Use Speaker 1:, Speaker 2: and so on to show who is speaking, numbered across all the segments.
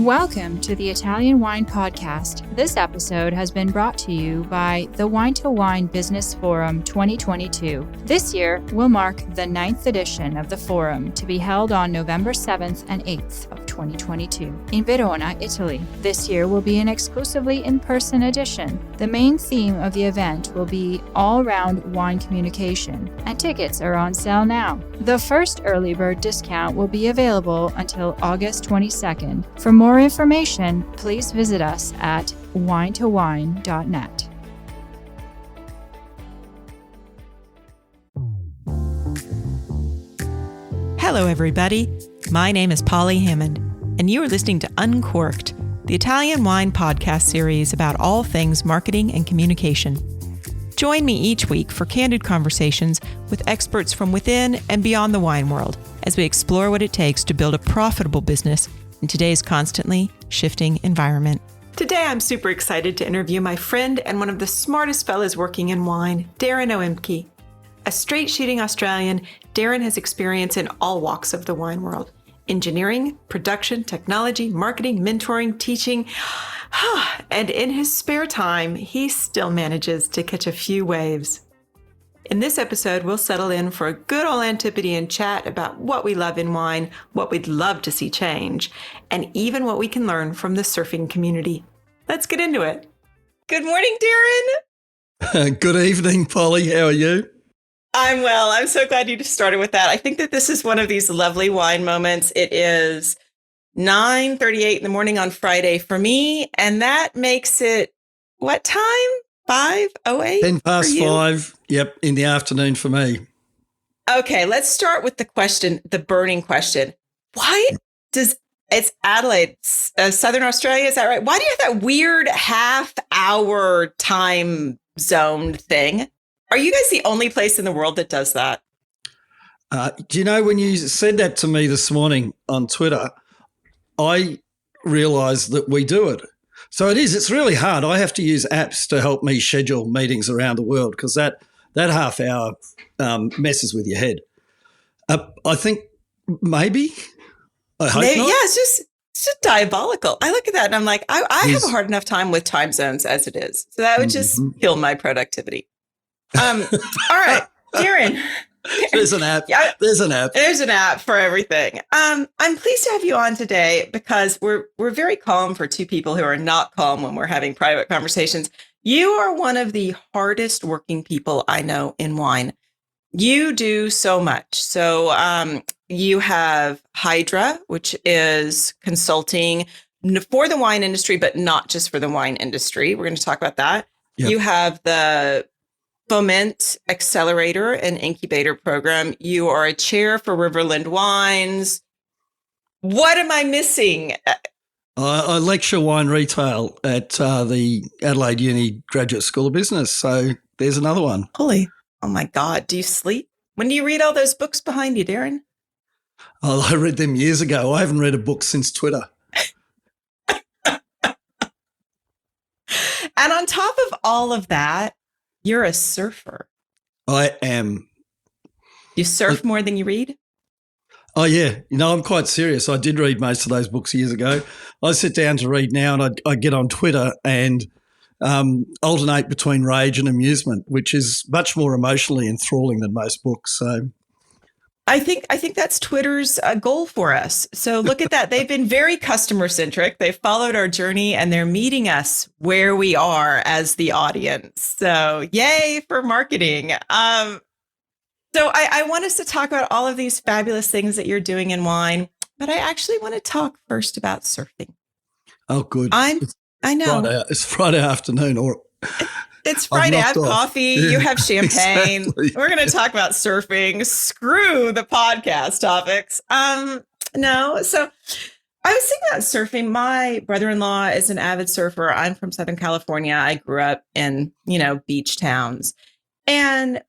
Speaker 1: Welcome to the Italian Wine Podcast. This episode has been brought to you by the Wine to Wine Business Forum 2022. This year will mark the 9th edition of the forum, to be held on November 7th and 8th of 2022 in Verona, Italy. This year will be an exclusively in-person edition. The main theme of the event will be all-round wine communication, and tickets are on sale now. The first early bird discount will be available until August 22nd. For more information, please visit us at winetowine.net.
Speaker 2: Hello, everybody. My name is Polly Hammond, and you are listening to Uncorked, the Italian wine podcast series about all things marketing and communication. Join me each week for candid conversations with experts from within and beyond the wine world as we explore what it takes to build a profitable business in today's constantly shifting environment. Today, I'm super excited to interview my friend and one of the smartest fellas working in wine, Darren Oemke. A straight-shooting Australian, Darren has experience in all walks of the wine world: engineering, production, technology, marketing, mentoring, teaching. And in his spare time, he still manages to catch a few waves. In this episode, we'll settle in for a good old Antipodean chat about what we love in wine, what we'd love to see change, and even what we can learn from the surfing community. Let's get into it. Good morning, Darren.
Speaker 3: Good evening, Polly. How are you?
Speaker 2: I'm well. I'm so glad you started with that. I think that this is one of these lovely wine moments. It is 9:38 in the morning on Friday for me, and that makes it what time? 5:08?
Speaker 3: 10 past 5. Yep, in the afternoon for me.
Speaker 2: Okay, let's start with the question, the burning question. Why does, it's Adelaide, Southern Australia, is that right? Why do you have that weird half-hour time zone thing? Are you guys the only place in the world that does that?
Speaker 3: Do you know, when you said that to me this morning on Twitter, I realised that we do it. So it's really hard. I have to use apps to help me schedule meetings around the world because that half hour messes with your head. I think maybe. I hope
Speaker 2: Maybe,
Speaker 3: not.
Speaker 2: yeah, it's just diabolical. I look at that and I'm like, I have a hard enough time with time zones as it is. So that would just kill my productivity. All right, Darren.
Speaker 3: There's an app. Yeah, there's an app.
Speaker 2: There's an app for everything. I'm pleased to have you on today because we're very calm for two people who are not calm when we're having private conversations. You are one of the hardest working people I know in wine. You do so much. So you have Hydra, which is consulting for the wine industry, but not just for the wine industry. We're going to talk about that. Yep. You have the Foment Accelerator and Incubator Program. You are a chair for Riverland Wines. What am I missing?
Speaker 3: I lecture wine retail at the Adelaide Uni Graduate School of Business. So there's another one.
Speaker 2: Holy, oh my God. Do you sleep? When do you read all those books behind you, Darren?
Speaker 3: Oh, I read them years ago. I haven't read a book since Twitter.
Speaker 2: And on top of all of that, you're a surfer.
Speaker 3: I am.
Speaker 2: You surf more than you read?
Speaker 3: Oh, yeah. You know, I'm quite serious. I did read most of those books years ago. I sit down to read now and I get on Twitter and alternate between rage and amusement, which is much more emotionally enthralling than most books. So
Speaker 2: I think that's Twitter's goal for us. So look at that. They've been very customer centric. They've followed our journey and they're meeting us where we are as the audience. So yay for marketing. So I want us to talk about all of these fabulous things that you're doing in wine, but I actually want to talk first about surfing.
Speaker 3: Oh, good.
Speaker 2: I know.
Speaker 3: It's Friday afternoon or...
Speaker 2: It's Friday. I have coffee. Yeah, you have champagne. Exactly. We're going to talk about surfing. Screw the podcast topics. No. So I was thinking about surfing. My brother-in-law is an avid surfer. I'm from Southern California. I grew up in, beach towns. And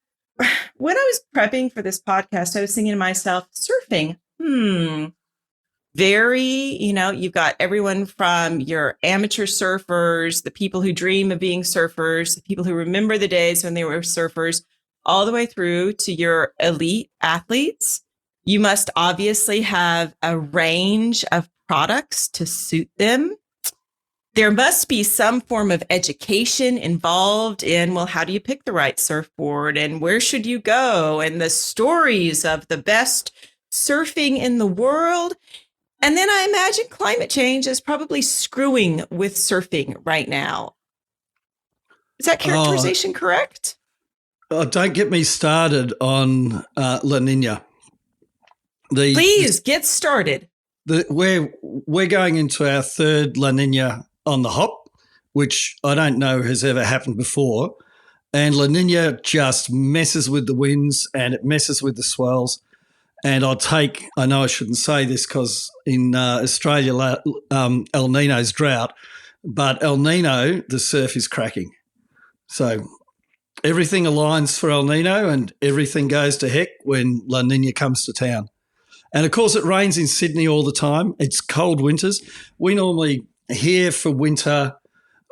Speaker 2: when I was prepping for this podcast, I was thinking to myself, surfing, very, you've got everyone from your amateur surfers, the people who dream of being surfers, the people who remember the days when they were surfers, all the way through to your elite athletes. You must obviously have a range of products to suit them. There must be some form of education involved in, well, how do you pick the right surfboard and where should you go? And the stories of the best surfing in the world. And then I imagine climate change is probably screwing with surfing right now. Is that characterization correct?
Speaker 3: Don't get me started on La Nina.
Speaker 2: Please get started.
Speaker 3: We're going into our third La Nina on the hop, which I don't know has ever happened before. And La Nina just messes with the winds and it messes with the swells. And I know I shouldn't say this because in Australia, El Nino's drought, but El Nino, the surf is cracking. So everything aligns for El Nino and everything goes to heck when La Nina comes to town. And, of course, it rains in Sydney all the time. It's cold winters. We normally, here for winter,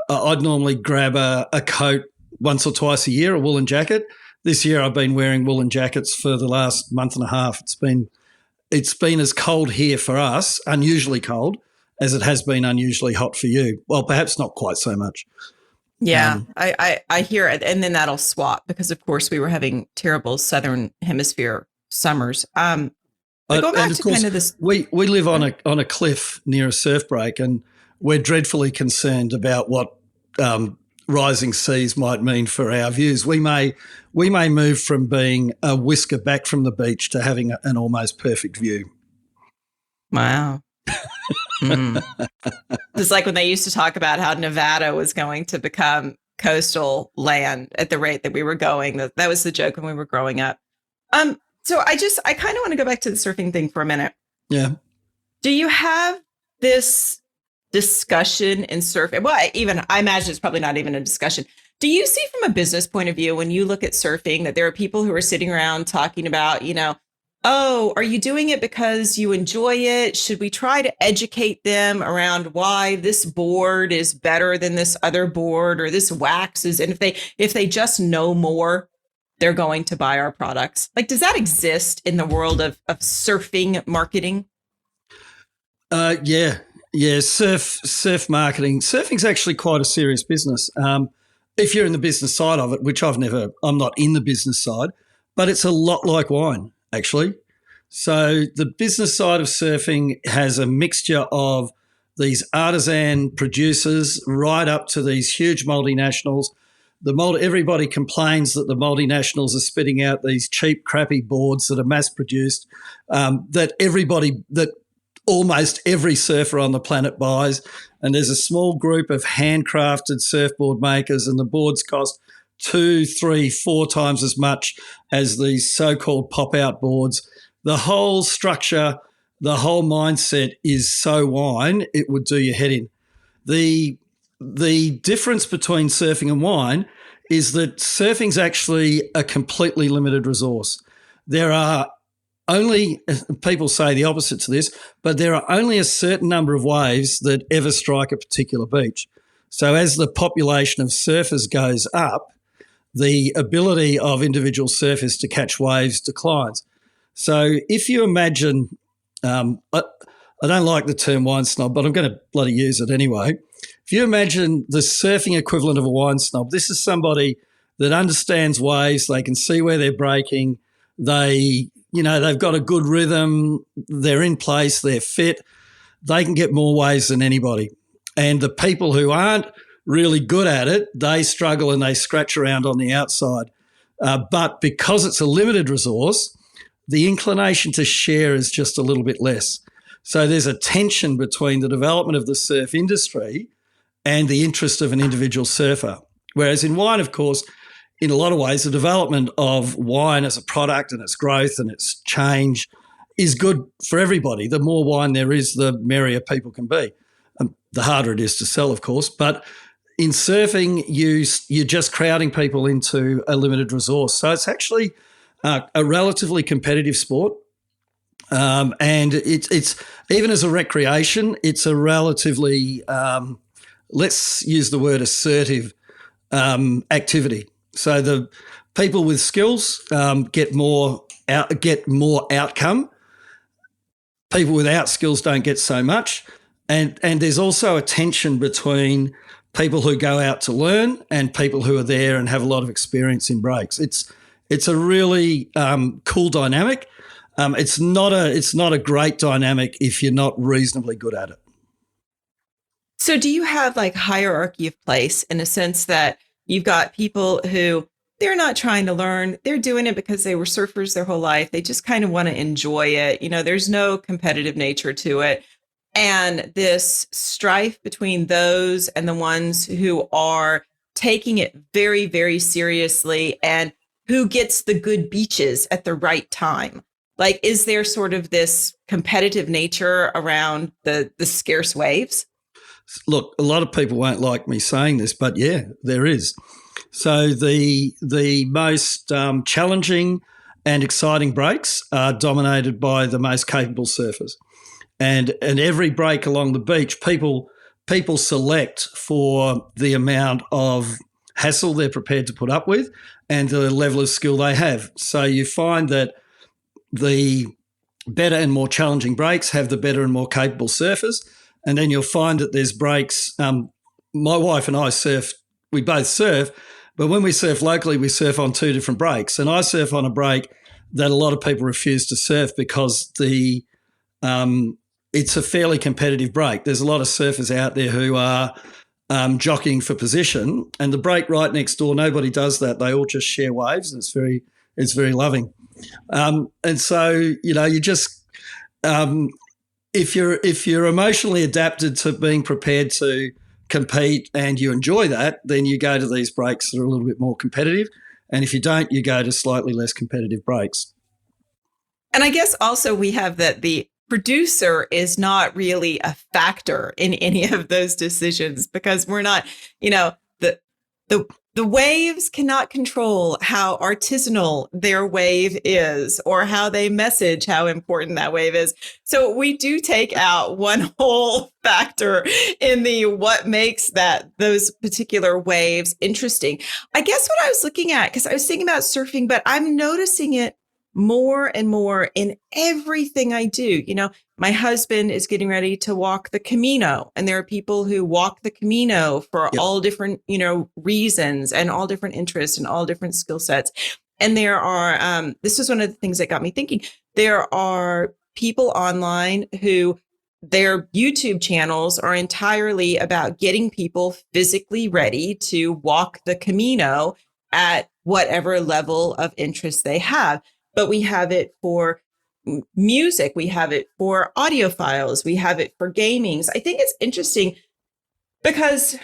Speaker 3: I'd normally grab a coat once or twice a year, a woolen jacket. This year I've been wearing woolen jackets for the last month and a half. It's been as cold here for us, unusually cold, as it has been unusually hot for you. Well, perhaps not quite so much.
Speaker 2: Yeah, I hear it. And then that'll swap because, of course, we were having terrible Southern Hemisphere summers. Going back to kind of this.
Speaker 3: We live on a cliff near a surf break and we're dreadfully concerned about what rising seas might mean for our views. We may move from being a whisker back from the beach to having an almost perfect view.
Speaker 2: Wow. It's like when they used to talk about how Nevada was going to become coastal land at the rate that we were going. That was the joke when we were growing up. So I kind of want to go back to the surfing thing for a minute.
Speaker 3: Yeah.
Speaker 2: Do you have this discussion in surfing? Well, I imagine it's probably not even a discussion. Do you see from a business point of view, when you look at surfing, that there are people who are sitting around talking about, oh, are you doing it because you enjoy it? Should we try to educate them around why this board is better than this other board or this wax is? And if they just know more, they're going to buy our products. Like, does that exist in the world of surfing marketing?
Speaker 3: Yeah, surf marketing. Surfing's actually quite a serious business. If you're in the business side of it, which I'm not in the business side, but it's a lot like wine, actually. So the business side of surfing has a mixture of these artisan producers right up to these huge multinationals. Everybody complains that the multinationals are spitting out these cheap, crappy boards that are mass-produced, that almost every surfer on the planet buys. And there's a small group of handcrafted surfboard makers, and the boards cost 2, 3, 4 times as much as these so-called pop-out boards. The whole structure, the whole mindset is so wine, it would do your head in. The difference between surfing and wine is that surfing's actually a completely limited resource. There are only, people say the opposite to this, but there are only a certain number of waves that ever strike a particular beach. So as the population of surfers goes up, the ability of individual surfers to catch waves declines. So if you imagine, I don't like the term wine snob, but I'm going to bloody use it anyway. If you imagine the surfing equivalent of a wine snob, this is somebody that understands waves, they can see where they're breaking, they've got a good rhythm, they're in place, they're fit, they can get more waves than anybody. And the people who aren't really good at it, they struggle and they scratch around on the outside. But because it's a limited resource, the inclination to share is just a little bit less. So there's a tension between the development of the surf industry and the interest of an individual surfer. Whereas in wine, of course, in a lot of ways, the development of wine as a product and its growth and its change is good for everybody. The more wine there is, the merrier people can be. The harder it is to sell, of course. But in surfing, you're just crowding people into a limited resource. So it's actually a relatively competitive sport. And it's even as a recreation, it's a relatively, let's use the word assertive activity. So the people with skills get more outcome. people without skills don't get so much. And there's also a tension between people who go out to learn and people who are there and have a lot of experience in brakes. It's a really cool dynamic. It's not a great dynamic if you're not reasonably good at it.
Speaker 2: So do you have like hierarchy of place in a sense that you've got people who they're not trying to learn, they're doing it because they were surfers their whole life. They just kind of want to enjoy it. There's no competitive nature to it. And this strife between those and the ones who are taking it very, very seriously and who gets the good beaches at the right time. Like, is there sort of this competitive nature around the scarce waves?
Speaker 3: Look, a lot of people won't like me saying this, but yeah, there is. So the most challenging and exciting breaks are dominated by the most capable surfers. And every break along the beach, people select for the amount of hassle they're prepared to put up with and the level of skill they have. So you find that the better and more challenging breaks have the better and more capable surfers. And then you'll find that there's breaks. My wife and I surf, we both surf, but when we surf locally, we surf on two different breaks. And I surf on a break that a lot of people refuse to surf because it's a fairly competitive break. There's a lot of surfers out there who are jockeying for position, and the break right next door, nobody does that. They all just share waves, and it's very loving. And so, you just if you're emotionally adapted to being prepared to compete and you enjoy that, then you go to these breaks that are a little bit more competitive. And if you don't, you go to slightly less competitive breaks.
Speaker 2: And I guess also we have that the producer is not really a factor in any of those decisions because we're not, the waves cannot control how artisanal their wave is or how they message how important that wave is. So we do take out one whole factor in the what makes those particular waves interesting. I guess what I was looking at, because I was thinking about surfing, but I'm noticing it more and more in everything I do. My husband is getting ready to walk the Camino, and there are people who walk the Camino for all different, reasons and all different interests and all different skill sets. And there are, this was one of the things that got me thinking, there are people online who their YouTube channels are entirely about getting people physically ready to walk the Camino at whatever level of interest they have. But we have it for music, we have it for audio files, we have it for gamings. I think it's interesting because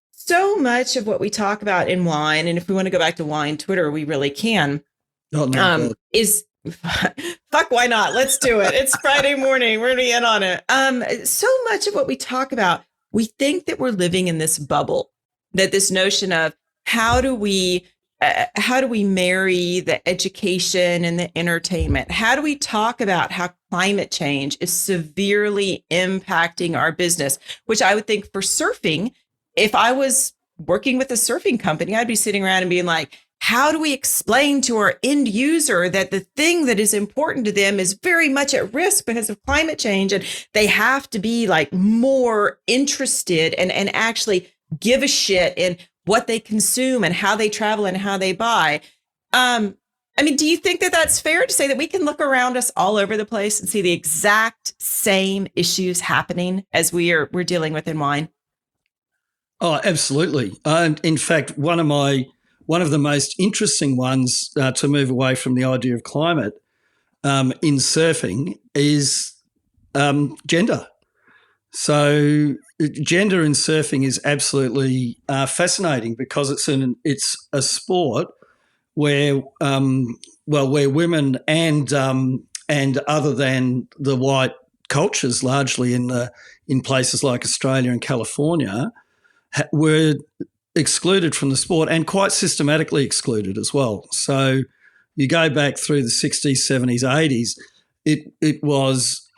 Speaker 2: so much of what we talk about in wine, and if we want to go back to wine Twitter, we really can, is fuck, why not? Let's do it. It's Friday morning. We're going to get on it. So much of what we talk about, we think that we're living in this bubble, that this notion of how do we marry the education and the entertainment? How do we talk about how climate change is severely impacting our business? Which I would think for surfing, if I was working with a surfing company, I'd be sitting around and being like, how do we explain to our end user that the thing that is important to them is very much at risk because of climate change? And they have to be like more interested and actually give a shit in what they consume and how they travel and how they buy. Do you think that that's fair to say that we can look around us all over the place and see the exact same issues happening as we're dealing with in wine?
Speaker 3: Oh, absolutely. In fact, one of the most interesting ones to move away from the idea of climate in surfing is gender. So gender in surfing is absolutely fascinating because it's a sport where where women and other than the white cultures, largely in places like Australia and California, were excluded from the sport and quite systematically excluded as well. So you go back through the 60s, 70s, 80s, it was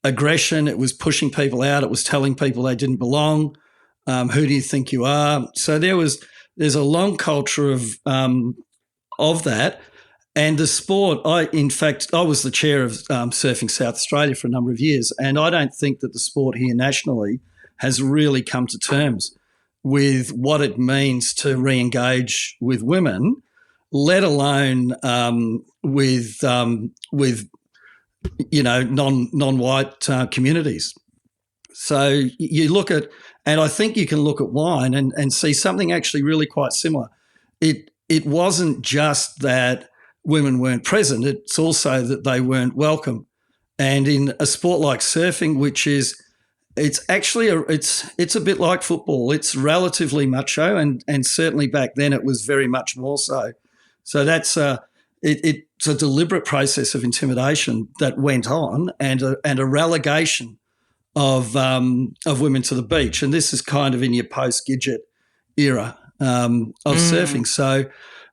Speaker 3: aggression, it was pushing people out, it was telling people they didn't belong. Who do you think you are? So there's a long culture of that, And the sport, I was the chair of Surfing South Australia for a number of years, and I don't think that the sport here nationally has really come to terms with what it means to re-engage with women, let alone with non-white communities. So you look at, and I think you can look at wine and see something actually really quite similar. It wasn't just that women weren't present, it's also that they weren't welcome. And in a sport like surfing, which is, it's actually it's a bit like football. It's relatively macho, and certainly back then it was very much more so. So that's it's a deliberate process of intimidation that went on, and a relegation of women to the beach. And this is kind of in your post-Gidget era of surfing. So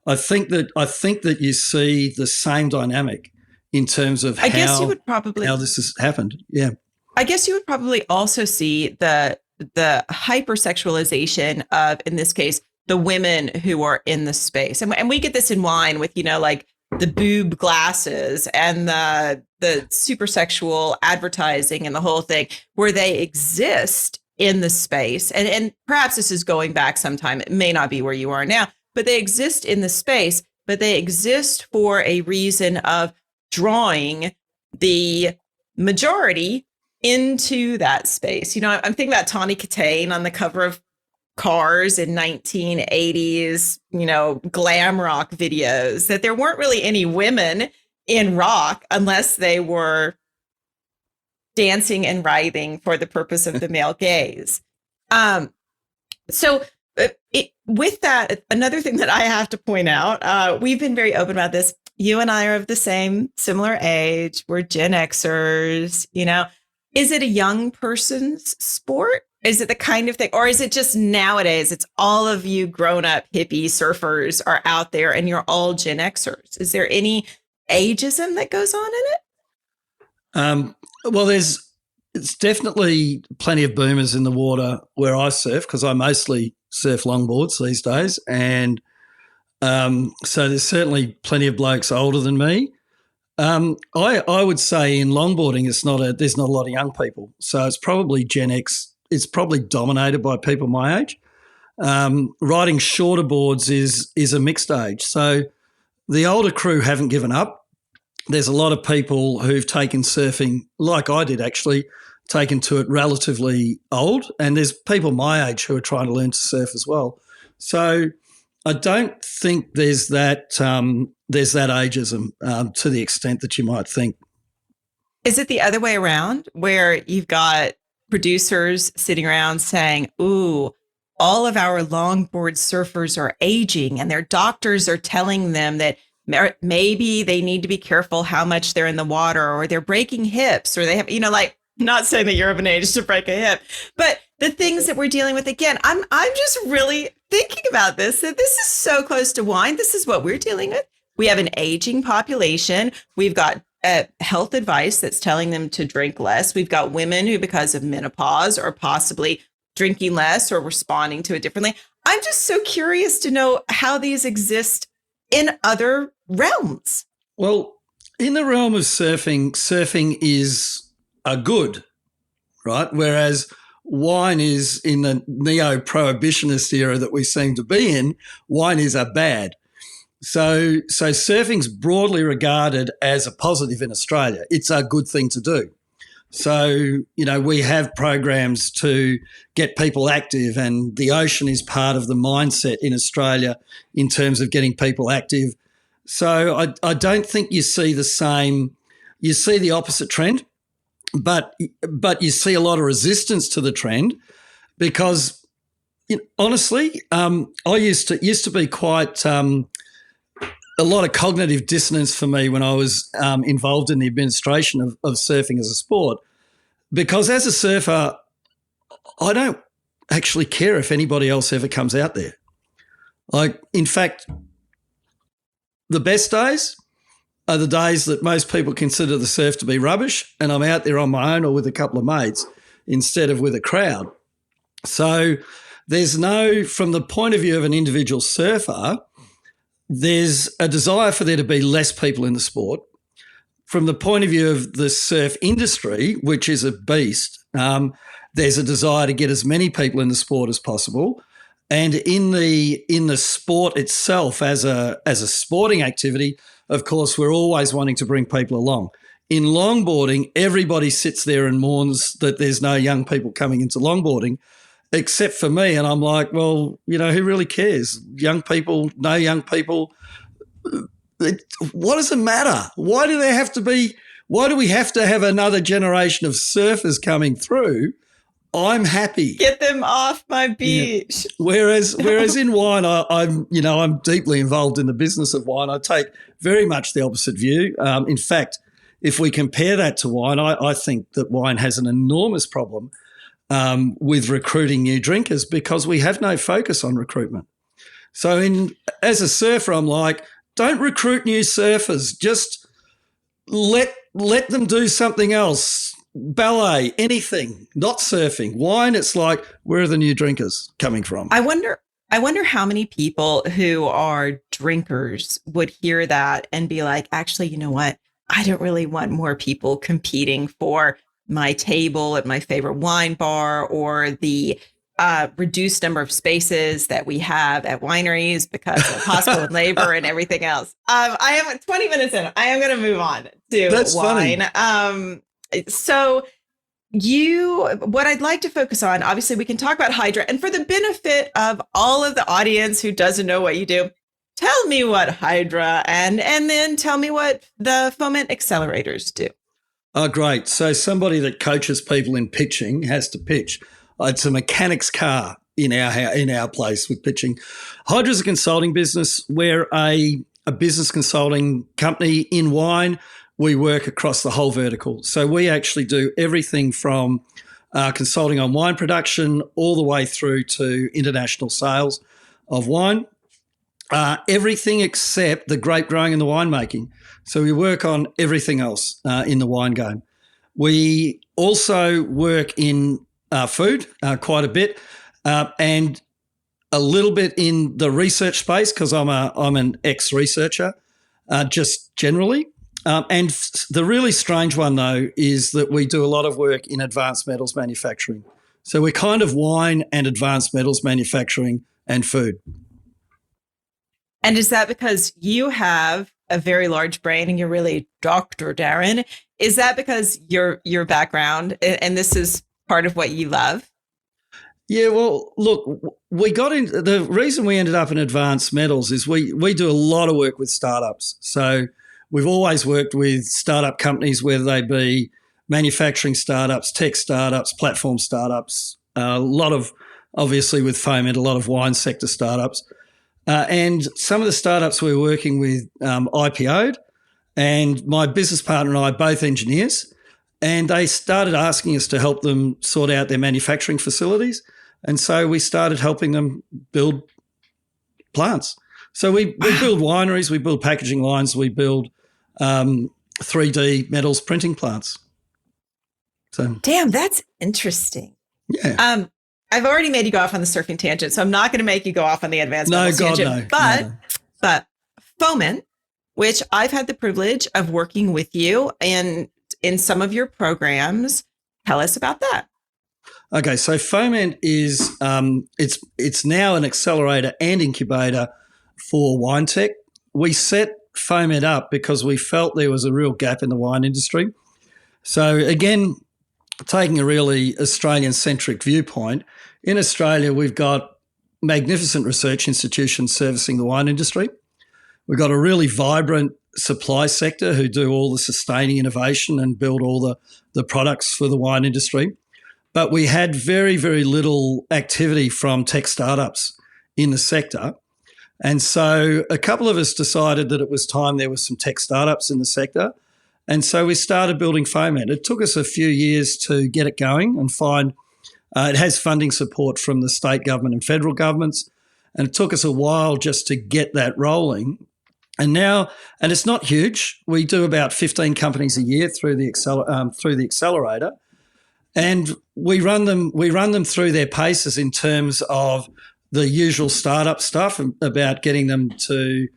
Speaker 3: I think that you see the same dynamic in terms of how this has happened. Yeah.
Speaker 2: I guess you would probably also see the hypersexualization of, in this case, the women who are in the space. And we get this in wine with, like the boob glasses and the super sexual advertising and the whole thing, where they exist in the space. And perhaps this is going back some time. It may not be where you are now, but they exist in the space, but they exist for a reason of drawing the majority into that space. I'm thinking about Tawny Katane on the cover of Cars in 1980s, glam rock videos, that there weren't really any women in rock unless they were dancing and writhing for the purpose of the male gaze. With that, another thing that I have to point out, we've been very open about this. You and I are of the similar age. We're Gen Xers, Is it a young person's sport? Is it the kind of thing, or is it just nowadays it's all of you grown up hippie surfers are out there and you're all Gen Xers? Is there any ageism that goes on in it?
Speaker 3: Well, it's definitely plenty of boomers in the water where I surf, because I mostly surf longboards these days. And so there's certainly plenty of blokes older than me. I would say in longboarding, there's not a lot of young people. So it's probably Gen X. It's probably dominated by people my age. Riding shorter boards is a mixed age. So the older crew haven't given up. There's a lot of people who've taken surfing, like I did actually, taken to it relatively old. And there's people my age who are trying to learn to surf as well. So I don't think there's that ageism to the extent that you might think.
Speaker 2: Is it the other way around, where you've got producers sitting around saying, ooh, all of our longboard surfers are aging, and their doctors are telling them that maybe they need to be careful how much they're in the water, or they're breaking hips, or they have, not saying that you're of an age to break a hip, but the things that we're dealing with, again, I'm just really thinking about this, that this is so close to wine. This is what we're dealing with. We have an aging population. We've got health advice that's telling them to drink less. We've got women who, because of menopause, are possibly drinking less or responding to it differently. I'm just so curious to know how these exist in other realms.
Speaker 3: Well, in the realm of surfing is a good, right? Whereas wine is, in the neo-prohibitionist era that we seem to be in, wine is a bad. So surfing's broadly regarded as a positive in Australia. It's a good thing to do. So, we have programs to get people active, and the ocean is part of the mindset in Australia in terms of getting people active. So I don't think you see the same, you see the opposite trend, but you see a lot of resistance to the trend because, honestly, I used to be quite a lot of cognitive dissonance for me when I was involved in the administration of surfing as a sport, because as a surfer, I don't actually care if anybody else ever comes out there. In fact, the best days are the days that most people consider the surf to be rubbish, and I'm out there on my own or with a couple of mates instead of with a crowd. So there's from the point of view of an individual surfer, there's a desire for there to be less people in the sport. From the point of view of the surf industry, which is a beast, there's a desire to get as many people in the sport as possible. And in the sport itself, as a sporting activity, of course, we're always wanting to bring people along. In longboarding, everybody sits there and mourns that there's no young people coming into longboarding, except for me. And I'm like, well, who really cares? Young people, no young people. What does it matter? Why do we have to have another generation of surfers coming through? I'm happy.
Speaker 2: Get them off my beach.
Speaker 3: Yeah. Whereas in wine, I'm deeply involved in the business of wine. I take very much the opposite view. In fact, if we compare that to wine, I think that wine has an enormous problem with recruiting new drinkers because we have no focus on recruitment. So as a surfer, I'm like, don't recruit new surfers. Just let them do something else. Ballet, anything, not surfing. Wine, it's like, where are the new drinkers coming from?
Speaker 2: I wonder how many people who are drinkers would hear that and be like, actually, you know what? I don't really want more people competing for my table at my favorite wine bar or the reduced number of spaces that we have at wineries because of hospital and labor and everything else. I am 20 minutes in. I am going to move on to
Speaker 3: That's
Speaker 2: wine.
Speaker 3: Funny.
Speaker 2: So what I'd like to focus on, obviously we can talk about Hydra, and for the benefit of all of the audience who doesn't know what you do, tell me what Hydra and then tell me what the foment accelerators do.
Speaker 3: Oh, great. So somebody that coaches people in pitching has to pitch. It's a mechanic's car in our place with pitching. Hydra's a consulting business. We're a business consulting company in wine. We work across the whole vertical. So we actually do everything from consulting on wine production all the way through to international sales of wine. Everything except the grape growing and the winemaking. So we work on everything else in the wine game. We also work in food quite a bit and a little bit in the research space because I'm an ex-researcher just generally. And the really strange one, though, is that we do a lot of work in advanced metals manufacturing. So we're kind of wine and advanced metals manufacturing and food.
Speaker 2: And is that because you have a very large brain and you're really Dr. Darren? Is that because your background and this is part of what you love?
Speaker 3: Yeah, well, look, the reason we ended up in advanced metals is we do a lot of work with startups. So we've always worked with startup companies, whether they be manufacturing startups, tech startups, platform startups, a lot of, obviously with Foment, a lot of wine sector startups. And some of the startups we're working with IPO'd, and my business partner and I are both engineers, and they started asking us to help them sort out their manufacturing facilities. And so we started helping them build plants. So we build wineries, we build packaging lines, we build 3D metals printing plants. So,
Speaker 2: damn, that's interesting.
Speaker 3: Yeah.
Speaker 2: I've already made you go off on the surfing tangent, so I'm not going to make you go off on the advanced metals tangent. But Foment, which I've had the privilege of working with you in some of your programs, tell us about that.
Speaker 3: Okay, so Foment is it's now an accelerator and incubator for wine tech. We set Foment up because we felt there was a real gap in the wine industry. So again, taking a really Australian-centric viewpoint, in Australia we've got magnificent research institutions servicing the wine industry. We've got a really vibrant supply sector who do all the sustaining innovation and build all the products for the wine industry. But we had very, very little activity from tech startups in the sector. And so a couple of us decided that it was time there was some tech startups in the sector. And so we started building Foment. It took us a few years to get it going and find it has funding support from the state government and federal governments. And it took us a while just to get that rolling. And now, and it's not huge. We do about 15 companies a year through the accelerator. And we run them through their paces in terms of the usual startup stuff about getting them to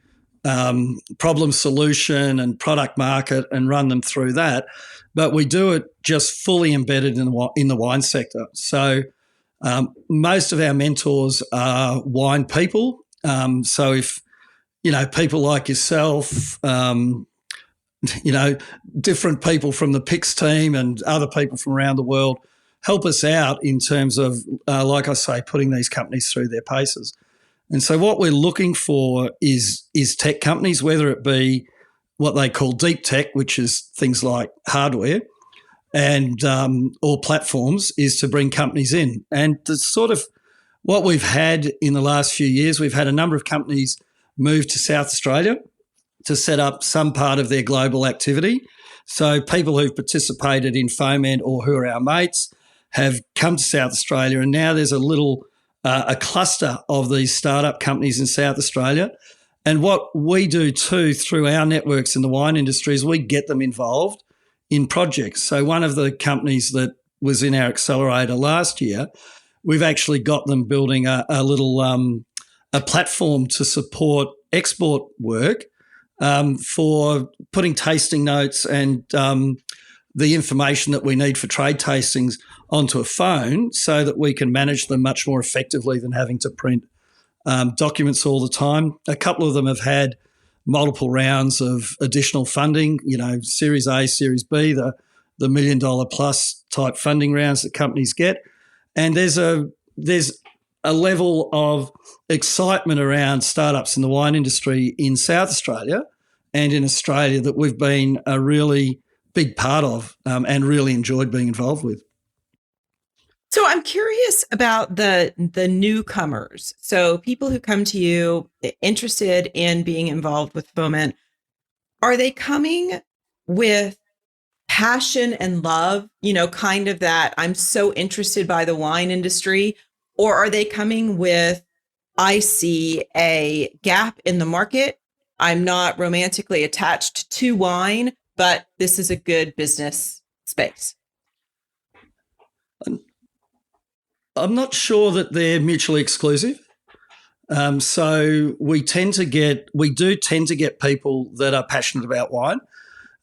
Speaker 3: problem solution and product market and run them through that. But we do it just fully embedded in the wine sector. So most of our mentors are wine people. So if, people like yourself, different people from the PICS team and other people from around the world help us out in terms of, like I say, putting these companies through their paces. And so what we're looking for is tech companies, whether it be what they call deep tech, which is things like hardware, and or platforms, is to bring companies in. And the sort of what we've had in the last few years, we've had a number of companies move to South Australia to set up some part of their global activity. So people who've participated in Foment or who are our mates have come to South Australia, and now there's a cluster of these startup companies in South Australia. And what we do too through our networks in the wine industry is we get them involved in projects. So one of the companies that was in our accelerator last year, we've actually got them building a little a platform to support export work for putting tasting notes and the information that we need for trade tastings onto a phone so that we can manage them much more effectively than having to print documents all the time. A couple of them have had multiple rounds of additional funding, Series A, Series B, the $1 million plus type funding rounds that companies get. And there's a level of excitement around startups in the wine industry in South Australia and in Australia that we've been a really big part of and really enjoyed being involved with.
Speaker 2: So I'm curious about the newcomers. So people who come to you interested in being involved with Foment, are they coming with passion and love, kind of that I'm so interested by the wine industry? Or are they coming with, I see a gap in the market, I'm not romantically attached to wine, but this is a good business space?
Speaker 3: I'm not sure that they're mutually exclusive. So we do tend to get people that are passionate about wine,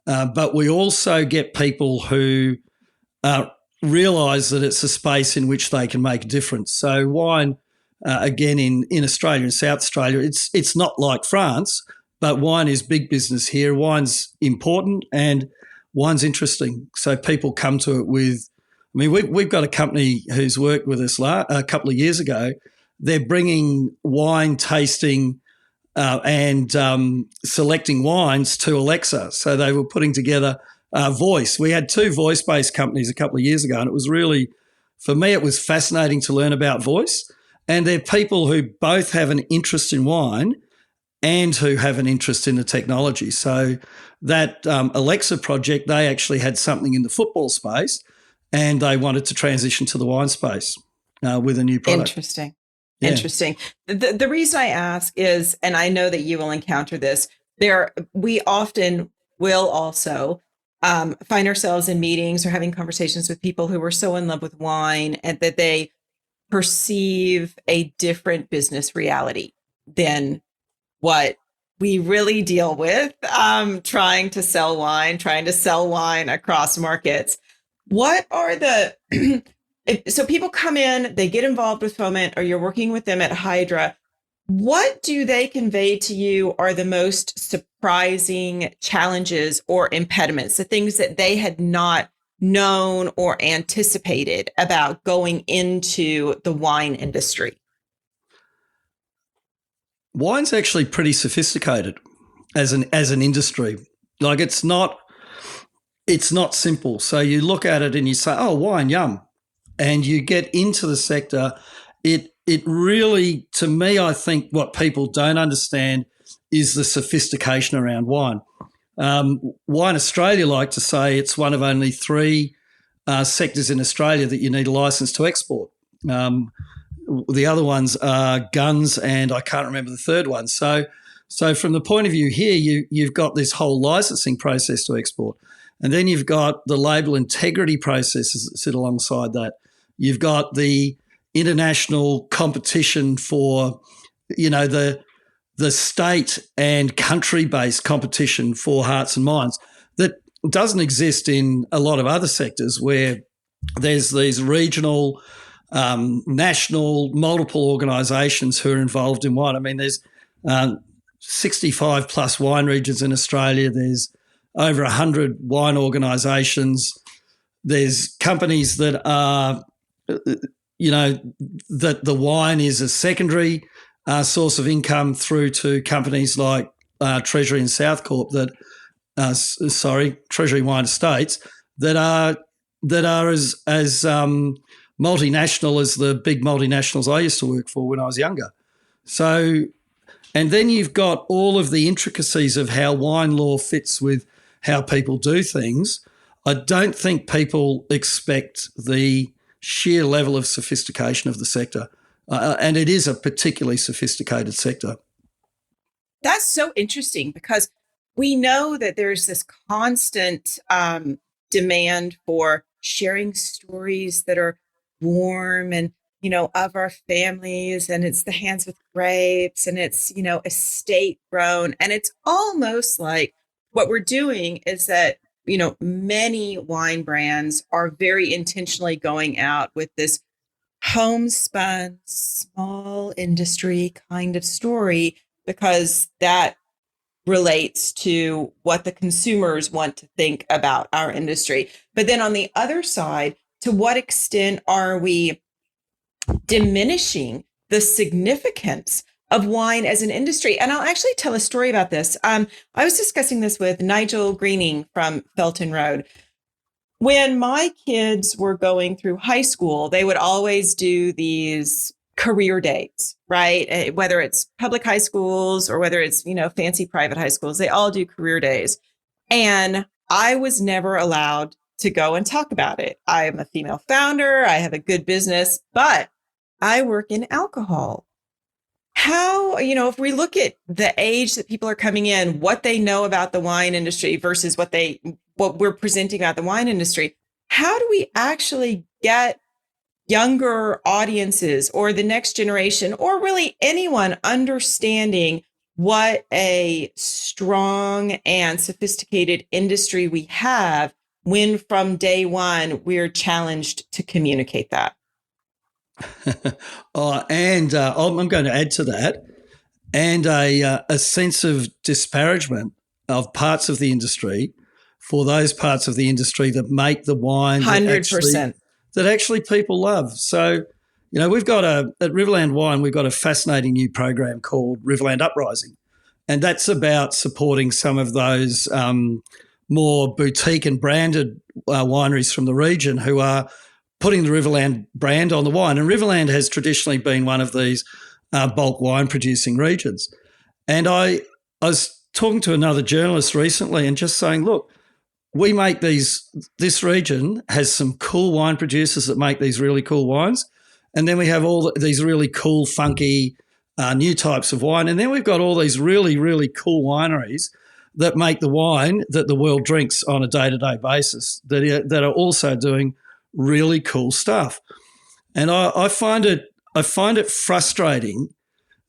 Speaker 3: but we also get people who realise that it's a space in which they can make a difference. So wine, again, in Australia and South Australia, it's not like France, but wine is big business here. Wine's important and wine's interesting. So people come to it with, we've got a company who's worked with us a couple of years ago. They're bringing wine tasting and selecting wines to Alexa. So they were putting together voice. We had 2 voice-based companies a couple of years ago, and it was really, for me, it was fascinating to learn about voice. And they're people who both have an interest in wine and who have an interest in the technology. So that Alexa project, they actually had something in the football space, and they wanted to transition to the wine space with a new product.
Speaker 2: Interesting. Yeah. Interesting. The reason I ask is, and I know that you will encounter this, we often will also find ourselves in meetings or having conversations with people who are so in love with wine and that they perceive a different business reality than what we really deal with, trying to sell wine across markets. What are so people come in, they get involved with Foment, or you're working with them at Hydra. What do they convey to you are the most surprising challenges or impediments, the things that they had not known or anticipated about going into the wine industry?
Speaker 3: Wine's actually pretty sophisticated as an industry. Like it's not simple. So you look at it and you say, "Oh, wine, yum," and you get into the sector. It really, to me, I think what people don't understand is the sophistication around wine. Wine Australia like to say it's one of only 3 sectors in Australia that you need a license to export. The other ones are guns, and I can't remember the third one. So from the point of view here, you've got this whole licensing process to export. And then you've got the label integrity processes that sit alongside that. You've got the international competition for, the the state and country-based competition for hearts and minds that doesn't exist in a lot of other sectors where there's these regional, national, multiple organisations who are involved in wine. I mean, there's 65 plus wine regions in Australia. There's over 100 wine organisations. There's companies that are, that the wine is a secondary source of income through to companies like Treasury and South Corp Treasury Wine Estates that are as multinational as the big multinationals I used to work for when I was younger. So, and then you've got all of the intricacies of how wine law fits with how people do things. I don't think people expect the sheer level of sophistication of the sector. And it is a particularly sophisticated sector.
Speaker 4: That's so interesting because we know that there's this constant demand for sharing stories that are warm and, of our families, and it's the hands with grapes, and it's, estate grown. And it's almost like what we're doing is that, many wine brands are very intentionally going out with this homespun, small industry kind of story, because that relates to what the consumers want to think about our industry. But then on the other side, to what extent are we diminishing the significance of wine as an industry? And I'll actually tell a story about this. I was discussing this with Nigel Greening from Felton Road. When my kids were going through high school, they would always do these career days, right? Whether it's public high schools or whether it's, fancy private high schools, they all do career days. And I was never allowed to go and talk about it. I am a female founder. I have a good business, but I work in alcohol. How, if we look at the age that people are coming in, what they know about the wine industry versus what we're presenting about the wine industry, how do we actually get younger audiences or the next generation or really anyone understanding what a strong and sophisticated industry we have when from day one we're challenged to communicate that?
Speaker 3: I'm going to add to that, and a sense of disparagement of parts of the industry for those parts of the industry that make the wine
Speaker 4: 100%.
Speaker 3: That actually people love. So, we've got at Riverland Wine, we've got a fascinating new program called Riverland Uprising, and that's about supporting some of those more boutique and branded wineries from the region who are putting the Riverland brand on the wine. And Riverland has traditionally been one of these bulk wine producing regions. And I was talking to another journalist recently and just saying, look, we make this region has some cool wine producers that make these really cool wines. And then we have all these really cool, funky new types of wine. And then we've got all these really, really cool wineries that make the wine that the world drinks on a day-to-day basis that are also doing really cool stuff. And I find it frustrating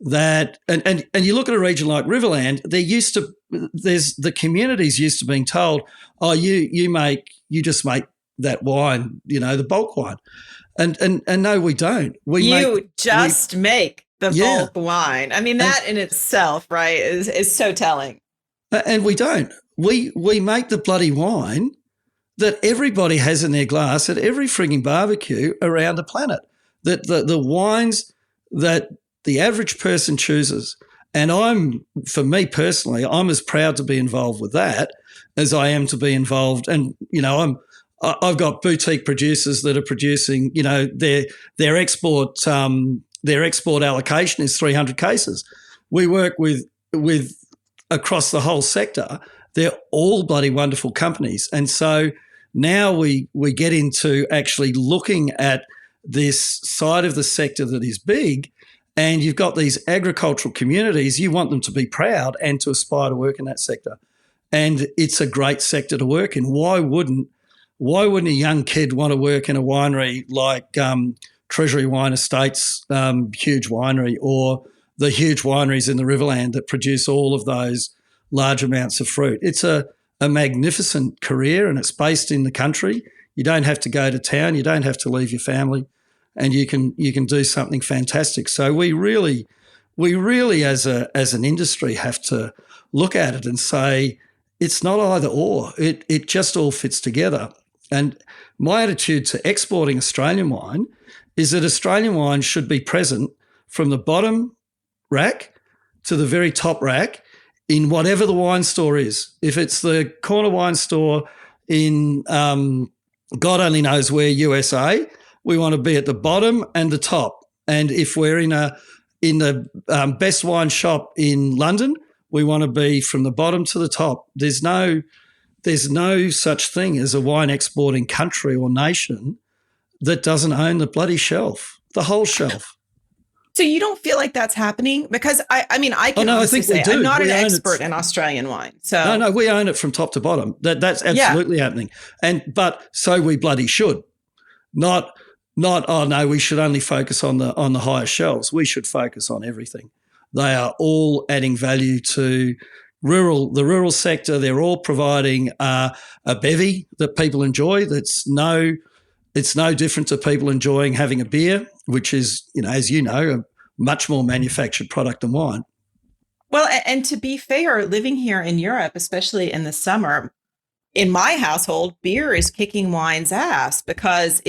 Speaker 3: that and you look at a region like Riverland, the communities used to being told, oh, you just make that wine, the bulk wine. And no, we don't. We
Speaker 4: make the bulk wine. I mean, that in itself, right, is so telling.
Speaker 3: And we don't. We make the bloody wine that everybody has in their glass at every frigging barbecue around the planet. That the wines that the average person chooses. And for me personally, I'm as proud to be involved with that as I am to be involved. And, I've got boutique producers that are producing, their export allocation is 300 cases. We work with across the whole sector. They're all bloody wonderful companies. And so now we get into actually looking at this side of the sector that is big, and you've got these agricultural communities. You want them to be proud and to aspire to work in that sector. And it's a great sector to work in. Why wouldn't a young kid want to work in a winery like Treasury Wine Estates, huge winery, or the huge wineries in the Riverland that produce all of those large amounts of fruit. It's a magnificent career, and it's based in the country. You don't have to go to town. You don't have to leave your family, and you can do something fantastic. So we really as an industry have to look at it and say it's not either or. It just all fits together. And my attitude to exporting Australian wine is that Australian wine should be present from the bottom rack to the very top rack in whatever the wine store is. If it's the corner wine store in God only knows where, USA, we want to be at the bottom and the top. And if we're in the best wine shop in London, we want to be from the bottom to the top. There's no such thing as a wine exporting country or nation that doesn't own the bloody shelf, the whole shelf.
Speaker 4: So you don't feel like that's happening? Because I mean, I can honestly say I'm not an expert in Australian wine. So
Speaker 3: no, we own it from top to bottom. That's absolutely happening. But so we bloody should. Not oh no, we should only focus on the higher shelves. We should focus on everything. They are all adding value to the rural sector. They're all providing a bevy that people enjoy. It's no different to people enjoying having a beer, which is, as you know, a much more manufactured product than wine.
Speaker 4: Well, and to be fair, living here in Europe, especially in the summer, in my household, beer is kicking wine's ass because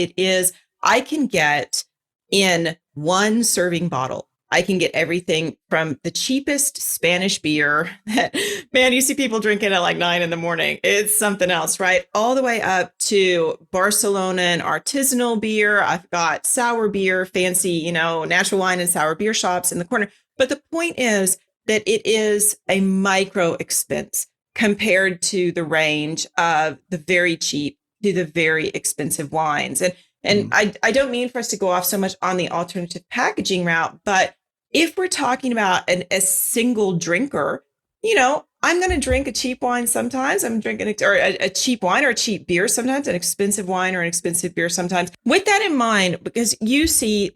Speaker 4: I can get in one serving bottle. I can get everything from the cheapest Spanish beer that, man, you see people drinking at like 9 a.m. It's something else, right? All the way up to Barcelona and artisanal beer. I've got sour beer, fancy, natural wine and sour beer shops in the corner. But the point is that it is a micro expense compared to the range of the very cheap to the very expensive wines. And I don't mean for us to go off so much on the alternative packaging route, but if we're talking about a single drinker, I'm going to drink a cheap wine sometimes. I'm drinking a cheap wine or a cheap beer sometimes, an expensive wine or an expensive beer sometimes. With that in mind, because you see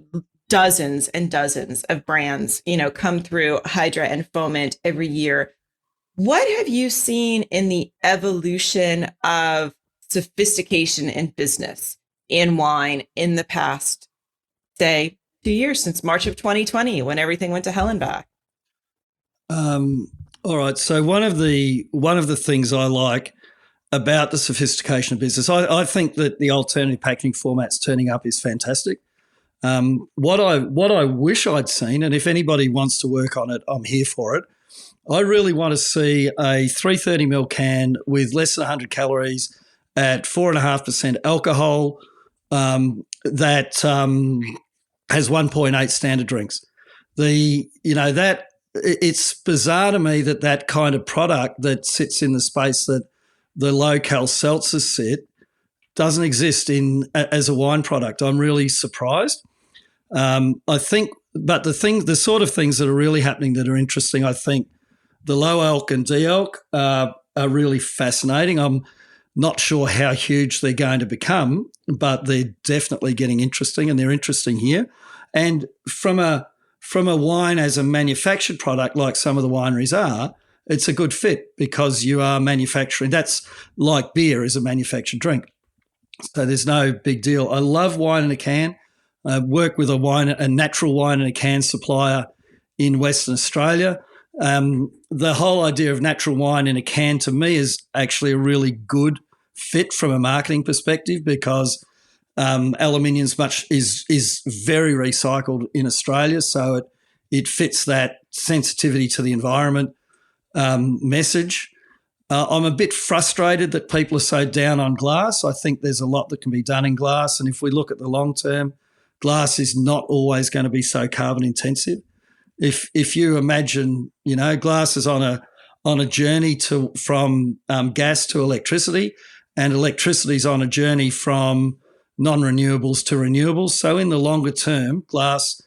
Speaker 4: dozens and dozens of brands, come through Hydra and Foment every year. What have you seen in the evolution of sophistication in business in wine in the past, say, 2 years, since March of 2020, when everything went to hell and back?
Speaker 3: All right. So one of the things I like about the sophistication of business, I think that the alternative packaging formats turning up is fantastic. What I wish I'd seen, and if anybody wants to work on it, I'm here for it. I really want to see a 330 ml can with less than 100 calories at 4.5% alcohol that has 1.8 standard drinks. It's bizarre to me that kind of product that sits in the space that the low-cal seltzers sit doesn't exist as a wine product. I'm really surprised. I think, but the sort of things that are really happening that are interesting, I think the low alc and de-alc are really fascinating. I'm not sure how huge they're going to become, but they're definitely getting interesting, and they're interesting here. And from a wine as a manufactured product, like some of the wineries are, it's a good fit because you are manufacturing. That's like beer is a manufactured drink. So there's no big deal. I love wine in a can. I work with a natural wine in a can supplier in Western Australia. The whole idea of natural wine in a can to me is actually a really good fit from a marketing perspective because aluminium is very recycled in Australia, so it fits that sensitivity to the environment message. I'm a bit frustrated that people are so down on glass. I think there's a lot that can be done in glass, and if we look at the long term, glass is not always going to be so carbon intensive. If you imagine, glass is on a journey from gas to electricity, and electricity is on a journey from non-renewables to renewables. So in the longer term, glass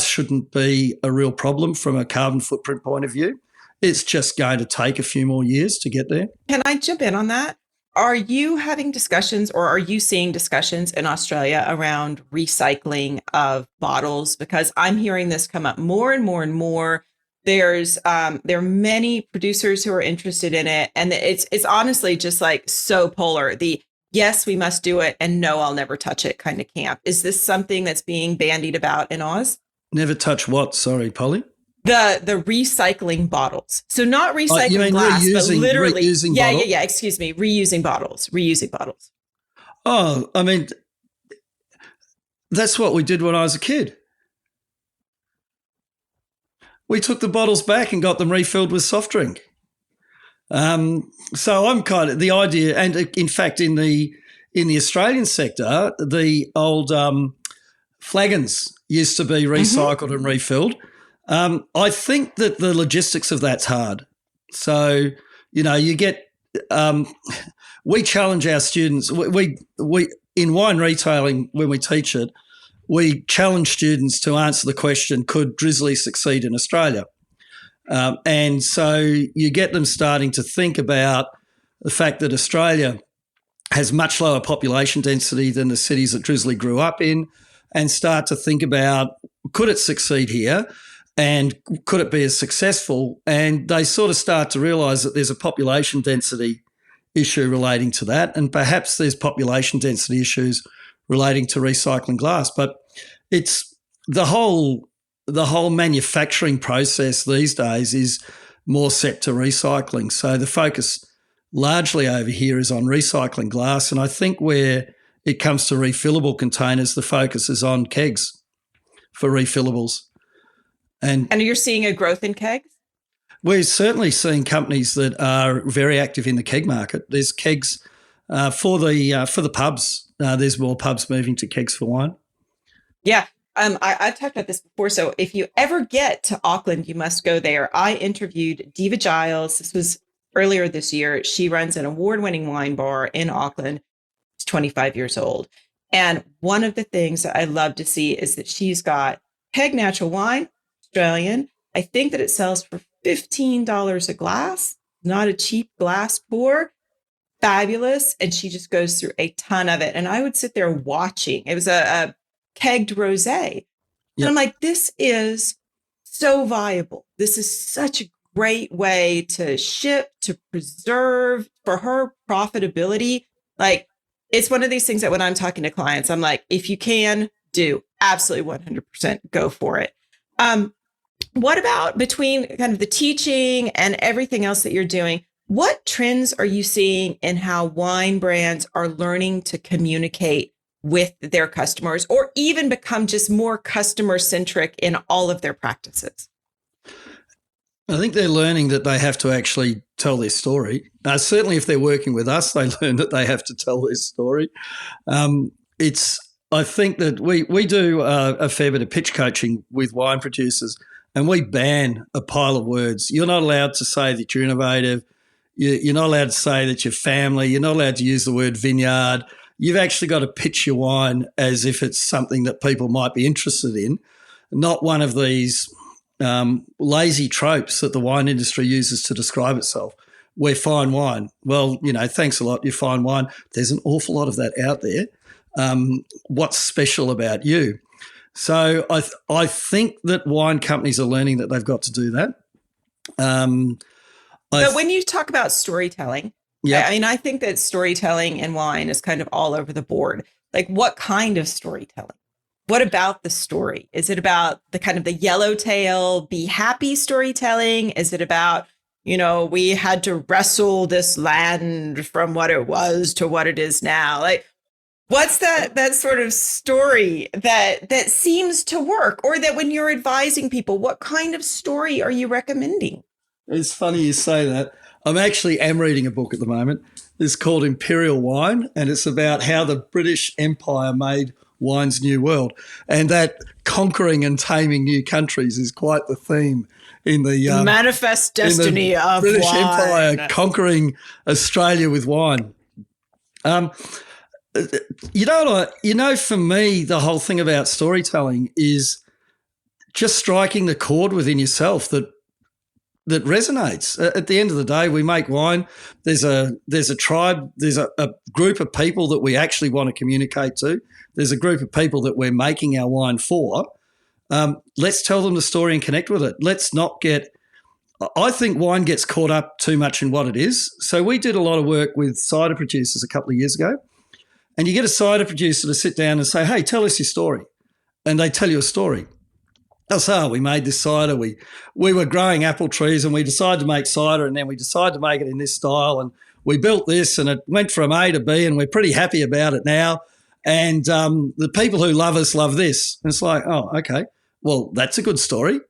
Speaker 3: shouldn't be a real problem from a carbon footprint point of view. It's just going to take a few more years to get there.
Speaker 4: Can I jump in on that? Are you having discussions or are you seeing discussions in Australia around recycling of bottles? Because I'm hearing this come up more and more and more. There are many producers who are interested in it, and it's honestly just like so polar. The yes, we must do it, and no, I'll never touch it kind of camp. Is this something that's being bandied about in Oz?
Speaker 3: Never touch what? Sorry, Polly.
Speaker 4: The recycling bottles. So not recycling
Speaker 3: you mean
Speaker 4: glass, but
Speaker 3: reusing,
Speaker 4: literally
Speaker 3: reusing bottles?
Speaker 4: Yeah. Excuse me. Reusing bottles.
Speaker 3: Oh, I mean, that's what we did when I was a kid. We took the bottles back and got them refilled with soft drink. So I'm kind of the idea, and in fact, in the Australian sector, the old flagons used to be recycled and refilled. I think that the logistics of that's hard. So, you get we challenge our students. We in wine retailing, when we teach it, we challenge students to answer the question, could Drizzly succeed in Australia? And so you get them starting to think about the fact that Australia has much lower population density than the cities that Drizzly grew up in, and start to think about, could it succeed here? And could it be as successful? And they sort of start to realise that there's a population density issue relating to that, and perhaps there's population density issues relating to recycling glass. But it's the whole manufacturing process these days is more set to recycling. So the focus largely over here is on recycling glass, and I think where it comes to refillable containers, the focus is on kegs for refillables. And
Speaker 4: you're seeing a growth in kegs?
Speaker 3: We're certainly seeing companies that are very active in the keg market. There's kegs for the pubs. There's more pubs moving to kegs for wine.
Speaker 4: Yeah. I've talked about this before. So if you ever get to Auckland, you must go there. I interviewed Diva Giles. This was earlier this year. She runs an award-winning wine bar in Auckland. She's 25 years old. And one of the things that I love to see is that she's got Peg Natural Wine, Australian. I think that it sells for $15 a glass, not a cheap glass pour. Fabulous. And she just goes through a ton of it. And I would sit there watching. It was a kegged rosé.
Speaker 3: Yep.
Speaker 4: And I'm like, this is so viable. This is such a great way to ship, to preserve, for her profitability. Like, it's one of these things that when I'm talking to clients, I'm like, if you can do, absolutely 100% go for it. What about between kind of the teaching and everything else that you're doing? What trends are you seeing in how wine brands are learning to communicate with their customers, or even become just more customer centric in all of their practices?
Speaker 3: I think they're learning that they have to actually tell their story. Certainly if they're working with us, they learn that they have to tell their story. I think that we do a fair bit of pitch coaching with wine producers, and we ban a pile of words. You're not allowed to say that you're innovative. You're not allowed to say that you're family. You're not allowed to use the word vineyard. You've actually got to pitch your wine as if it's something that people might be interested in, not one of these lazy tropes that the wine industry uses to describe itself. We're fine wine. Well, thanks a lot, you're fine wine. There's an awful lot of that out there. What's special about you? So I think that wine companies are learning that they've got to do that.
Speaker 4: But when you talk about storytelling,
Speaker 3: yeah,
Speaker 4: I mean, I think that storytelling in wine is kind of all over the board. Like, what kind of storytelling? What about the story? Is it about the kind of the yellowtail, be happy storytelling? Is it about, we had to wrestle this land from what it was to what it is now? Like, what's that sort of story that seems to work? Or that when you're advising people, what kind of story are you recommending?
Speaker 3: It's funny you say that. I'm reading a book at the moment. It's called Imperial Wine, and it's about how the British Empire made wine's new world. And that conquering and taming new countries is quite the theme in the
Speaker 4: manifest destiny of
Speaker 3: British
Speaker 4: wine.
Speaker 3: Empire conquering Australia with wine. For me, the whole thing about storytelling is just striking the chord within yourself that that resonates. At the end of the day, we make wine. There's a tribe. There's a group of people that we actually want to communicate to. There's a group of people that we're making our wine for. Let's tell them the story and connect with it. Let's not get – I think wine gets caught up too much in what it is. So we did a lot of work with cider producers a couple of years ago, and you get a cider producer to sit down and say, hey, tell us your story. And they tell you a story. They'll say, we made this cider. We were growing apple trees and we decided to make cider, and then we decided to make it in this style, and we built this and it went from A to B and we're pretty happy about it now. And the people who love us love this. And it's like, oh, okay, well, that's a good story.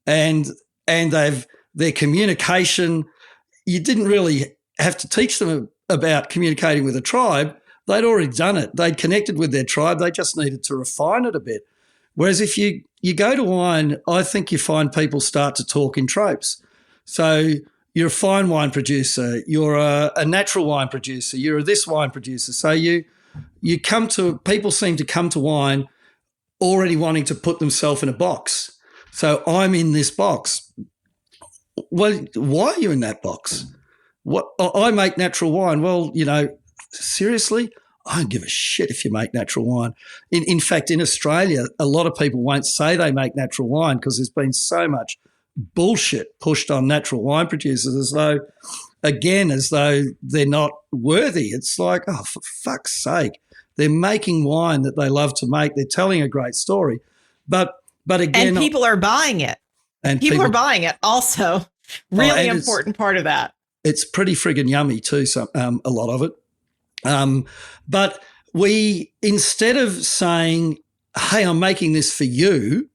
Speaker 3: And their communication, you didn't really have to teach them about communicating with a tribe. They'd already done it. They'd connected with their tribe. They just needed to refine it a bit. Whereas if you go to wine, I think you find people start to talk in tropes. So you're a fine wine producer, you're a natural wine producer, you're a this wine producer. So people seem to come to wine already wanting to put themselves in a box. So I'm in this box. Well, why are you in that box? What I make natural wine. Well, seriously? I don't give a shit if you make natural wine. In fact, in Australia, a lot of people won't say they make natural wine because there's been so much bullshit pushed on natural wine producers as though they're not worthy. It's like, oh, for fuck's sake. They're making wine that they love to make. They're telling a great story. But again...
Speaker 2: And people are buying it. And people are buying it also. Really important part of that.
Speaker 3: It's pretty friggin' yummy too, a lot of it. But we, instead of saying, hey, I'm making this for you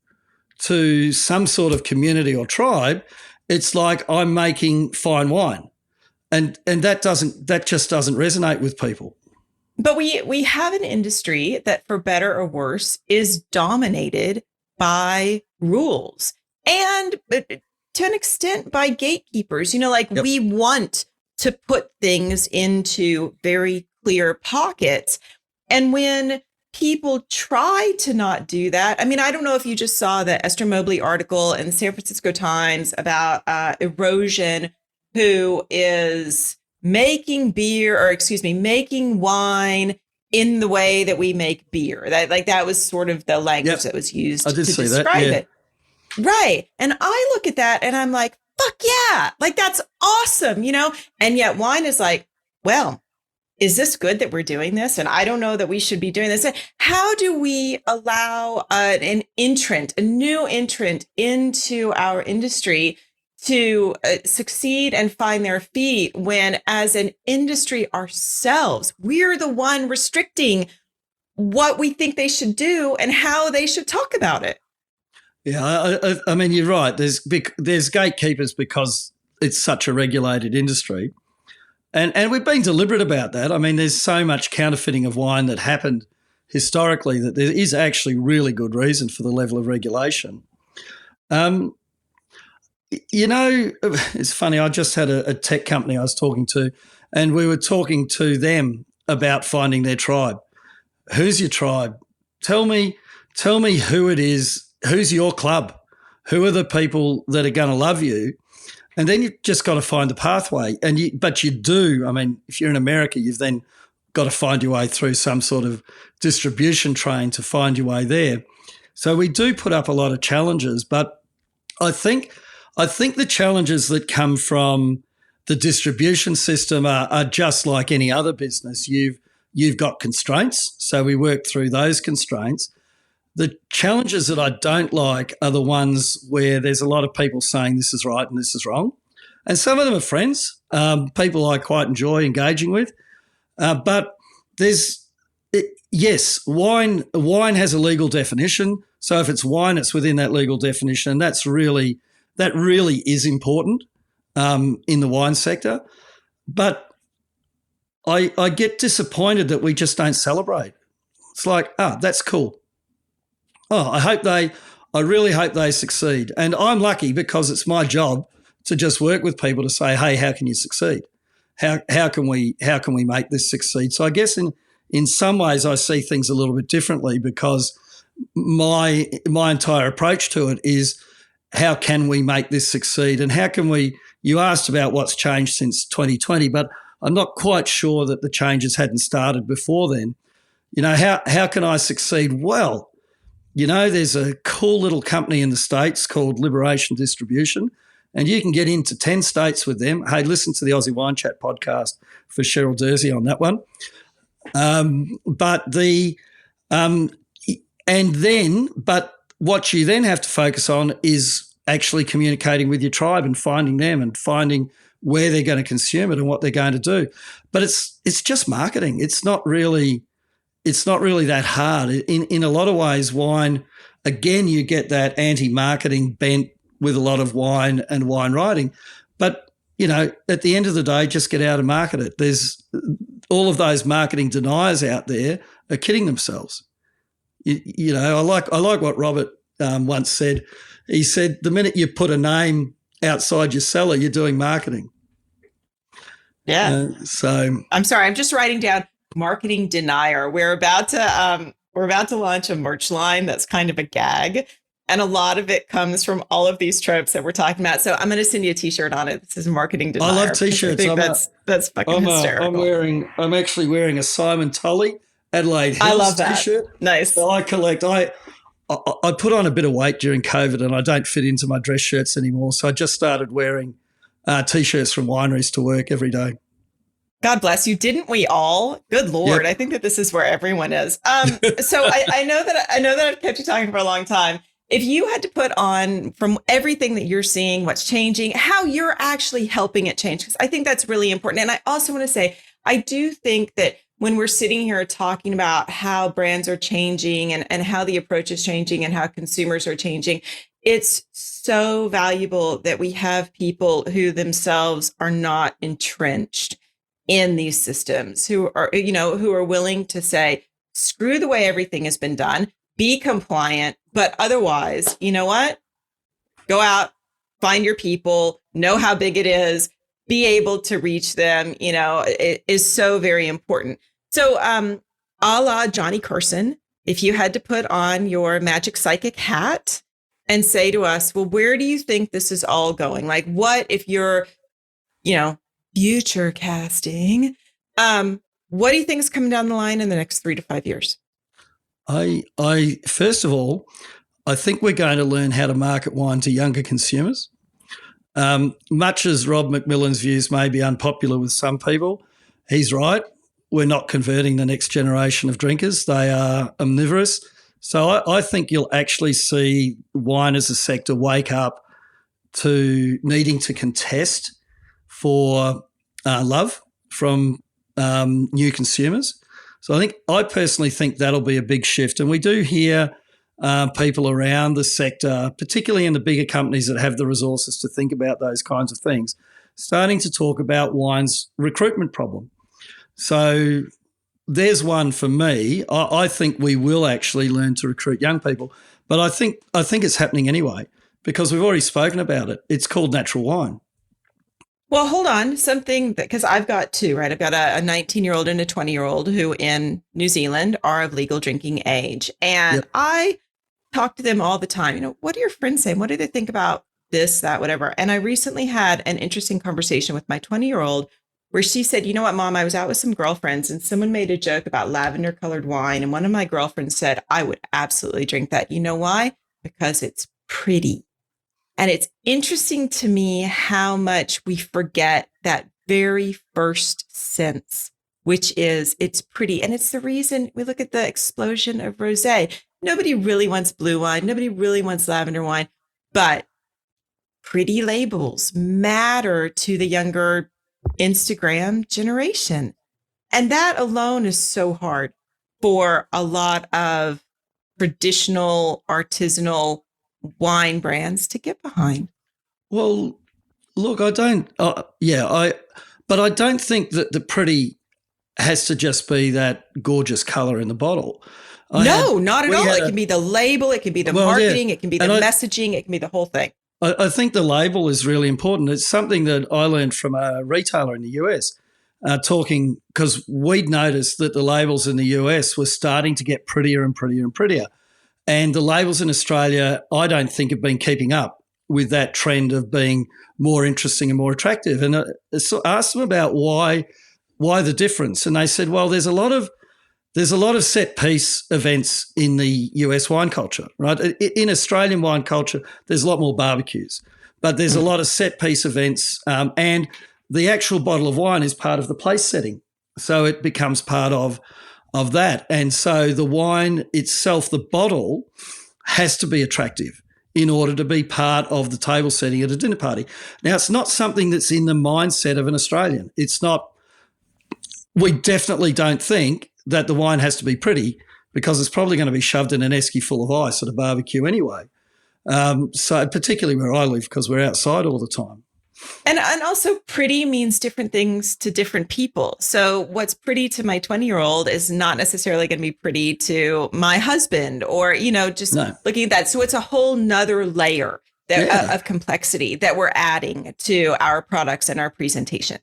Speaker 3: to some sort of community or tribe, it's like I'm making fine wine. And that just doesn't resonate with people.
Speaker 2: But we have an industry that, for better or worse, is dominated by rules and to an extent by gatekeepers. Yep. We want to put things into very clear pockets. And when people try to not do that, I don't know if you just saw the Esther Mobley article in the San Francisco Times about Erosion, who is making wine in the way that we make beer. That was sort of the language that was used to describe it. Right. And I look at that and I'm like, fuck yeah, that's awesome, And yet wine is like, well, is this good that we're doing this? And I don't know that we should be doing this. How do we allow a new entrant into our industry to succeed and find their feet when, as an industry ourselves, we're the one restricting what we think they should do and how they should talk about it?
Speaker 3: Yeah, you're right. There's gatekeepers because it's such a regulated industry. And we've been deliberate about that. There's so much counterfeiting of wine that happened historically that there is actually really good reason for the level of regulation. It's funny, I just had a tech company I was talking to, and we were talking to them about finding their tribe. Who's your tribe? Tell me who it is. Who's your club? Who are the people that are going to love you? And then you've just got to find the pathway. But you do. If you're in America, you've then got to find your way through some sort of distribution train to find your way there. So we do put up a lot of challenges. But I think the challenges that come from the distribution system are just like any other business. You've got constraints. So we work through those constraints. The challenges that I don't like are the ones where there's a lot of people saying this is right and this is wrong. And some of them are friends, people I quite enjoy engaging with. But wine has a legal definition. So if it's wine, it's within that legal definition. And that really is important in the wine sector. But I get disappointed that we just don't celebrate. It's like, that's cool. Oh, I really hope they succeed. And I'm lucky because it's my job to just work with people to say, hey, how can you succeed? How can we make this succeed? So I guess in some ways I see things a little bit differently because my entire approach to it is how can we make this succeed, and how can we? You asked about what's changed since 2020, but I'm not quite sure that the changes hadn't started before then. How can I succeed? Well, there's a cool little company in the States called Liberation Distribution, and you can get into 10 states with them. Hey, listen to the Aussie Wine Chat podcast for Cheryl Dersey on that one. But what you then have to focus on is actually communicating with your tribe and finding them and finding where they're going to consume it and what they're going to do. But it's just marketing. It's not really that hard. In a lot of ways, wine, again, you get that anti-marketing bent with a lot of wine and wine writing. But, at the end of the day, just get out and market it. There's all of those marketing deniers out there are kidding themselves. I like what Robert once said. He said, the minute you put a name outside your cellar, you're doing marketing.
Speaker 4: Yeah.
Speaker 3: So
Speaker 4: I'm sorry. I'm just writing down marketing denier. We're about to launch a merch line that's kind of a gag. And a lot of it comes from all of these tropes that we're talking about. So I'm going to send you a T-shirt on it. This is marketing denier.
Speaker 3: I love T-shirts.
Speaker 4: I think that's fucking hysterical.
Speaker 3: I'm actually wearing a Simon Tully Adelaide Hills
Speaker 4: I love that.
Speaker 3: T-shirt.
Speaker 4: Nice.
Speaker 3: So I collect. I put on a bit of weight during COVID, and I don't fit into my dress shirts anymore. So I just started wearing T-shirts from wineries to work every day.
Speaker 4: God bless you. Didn't we all? Good Lord. Yep. I think that this is where everyone is. So I know that I've kept you talking for a long time. If you had to put on from everything that you're seeing, what's changing, how you're actually helping it change, because I think that's really important. And I also want to say, I do think that when we're sitting here talking about how brands are changing and how the approach is changing and how consumers are changing, it's so valuable that we have people who themselves are not entrenched in these systems, who are willing to say, screw the way everything has been done, be compliant, but otherwise, you know what? Go out, find your people, know how big it is, be able to reach them, it is so very important. So a la Johnny Carson, if you had to put on your magic psychic hat and say to us, well, where do you think this is all going? Like, what if you're, future casting, what do you think is coming down the line in the next 3 to 5 years?
Speaker 3: I first of all, I think we're going to learn how to market wine to younger consumers. Much as Rob McMillan's views may be unpopular with some people, he's right. We're not converting the next generation of drinkers. They are omnivorous. So I think you'll actually see wine as a sector wake up to needing to contest for love from new consumers. So I personally think that'll be a big shift. And we do hear people around the sector, particularly in the bigger companies that have the resources to think about those kinds of things, starting to talk about wine's recruitment problem. So there's one for me. I think we will actually learn to recruit young people, but I think it's happening anyway because we've already spoken about it. It's called natural wine.
Speaker 4: Well, hold on. Something that, because I've got two, right? I've got a 19-year-old and a 20-year-old who in New Zealand are of legal drinking age. And yep. I talk to them all the time. What do your friends say? What do they think about this, that, whatever? And I recently had an interesting conversation with my 20-year-old where she said, you know what, Mom, I was out with some girlfriends and someone made a joke about lavender colored wine. And one of my girlfriends said, I would absolutely drink that. You know why? Because it's pretty. And it's interesting to me how much we forget that very first sense, which is it's pretty. And it's the reason we look at the explosion of rosé. Nobody really wants blue wine. Nobody really wants lavender wine. But pretty labels matter to the younger Instagram generation. And that alone is so hard for a lot of traditional artisanal wine brands to get behind.
Speaker 3: Well, look, I don't, but I don't think that the pretty has to just be that gorgeous color in the bottle.
Speaker 4: Not at all. It can be the label, it can be the marketing, it can be the messaging, it can be the whole thing.
Speaker 3: I think the label is really important. It's something that I learned from a retailer in the US, talking because we'd noticed that the labels in the US were starting to get prettier and prettier and prettier. And the labels in Australia, I don't think have been keeping up. with that trend of being more interesting and more attractive. And I asked them about why the difference, and they said, well, there's a lot of set piece events in the US wine culture, right? In Australian wine culture, there's a lot more barbecues, but there's a lot of set piece events, and the actual bottle of wine is part of the place setting, so it becomes part of that. And so the wine itself, the bottle, has to be attractive in order to be part of the table setting at a dinner party. Now, it's not something that's in the mindset of an Australian. It's not. We definitely don't think that the wine has to be pretty, because it's probably going to be shoved in an esky full of ice at a barbecue anyway. So particularly where I live, because we're outside all the time.
Speaker 4: And also pretty means different things to different people. So what's pretty to my 20-year-old is not necessarily going to be pretty to my husband, or, looking at that. So it's a whole nother layer of complexity that we're adding to our products and our presentation.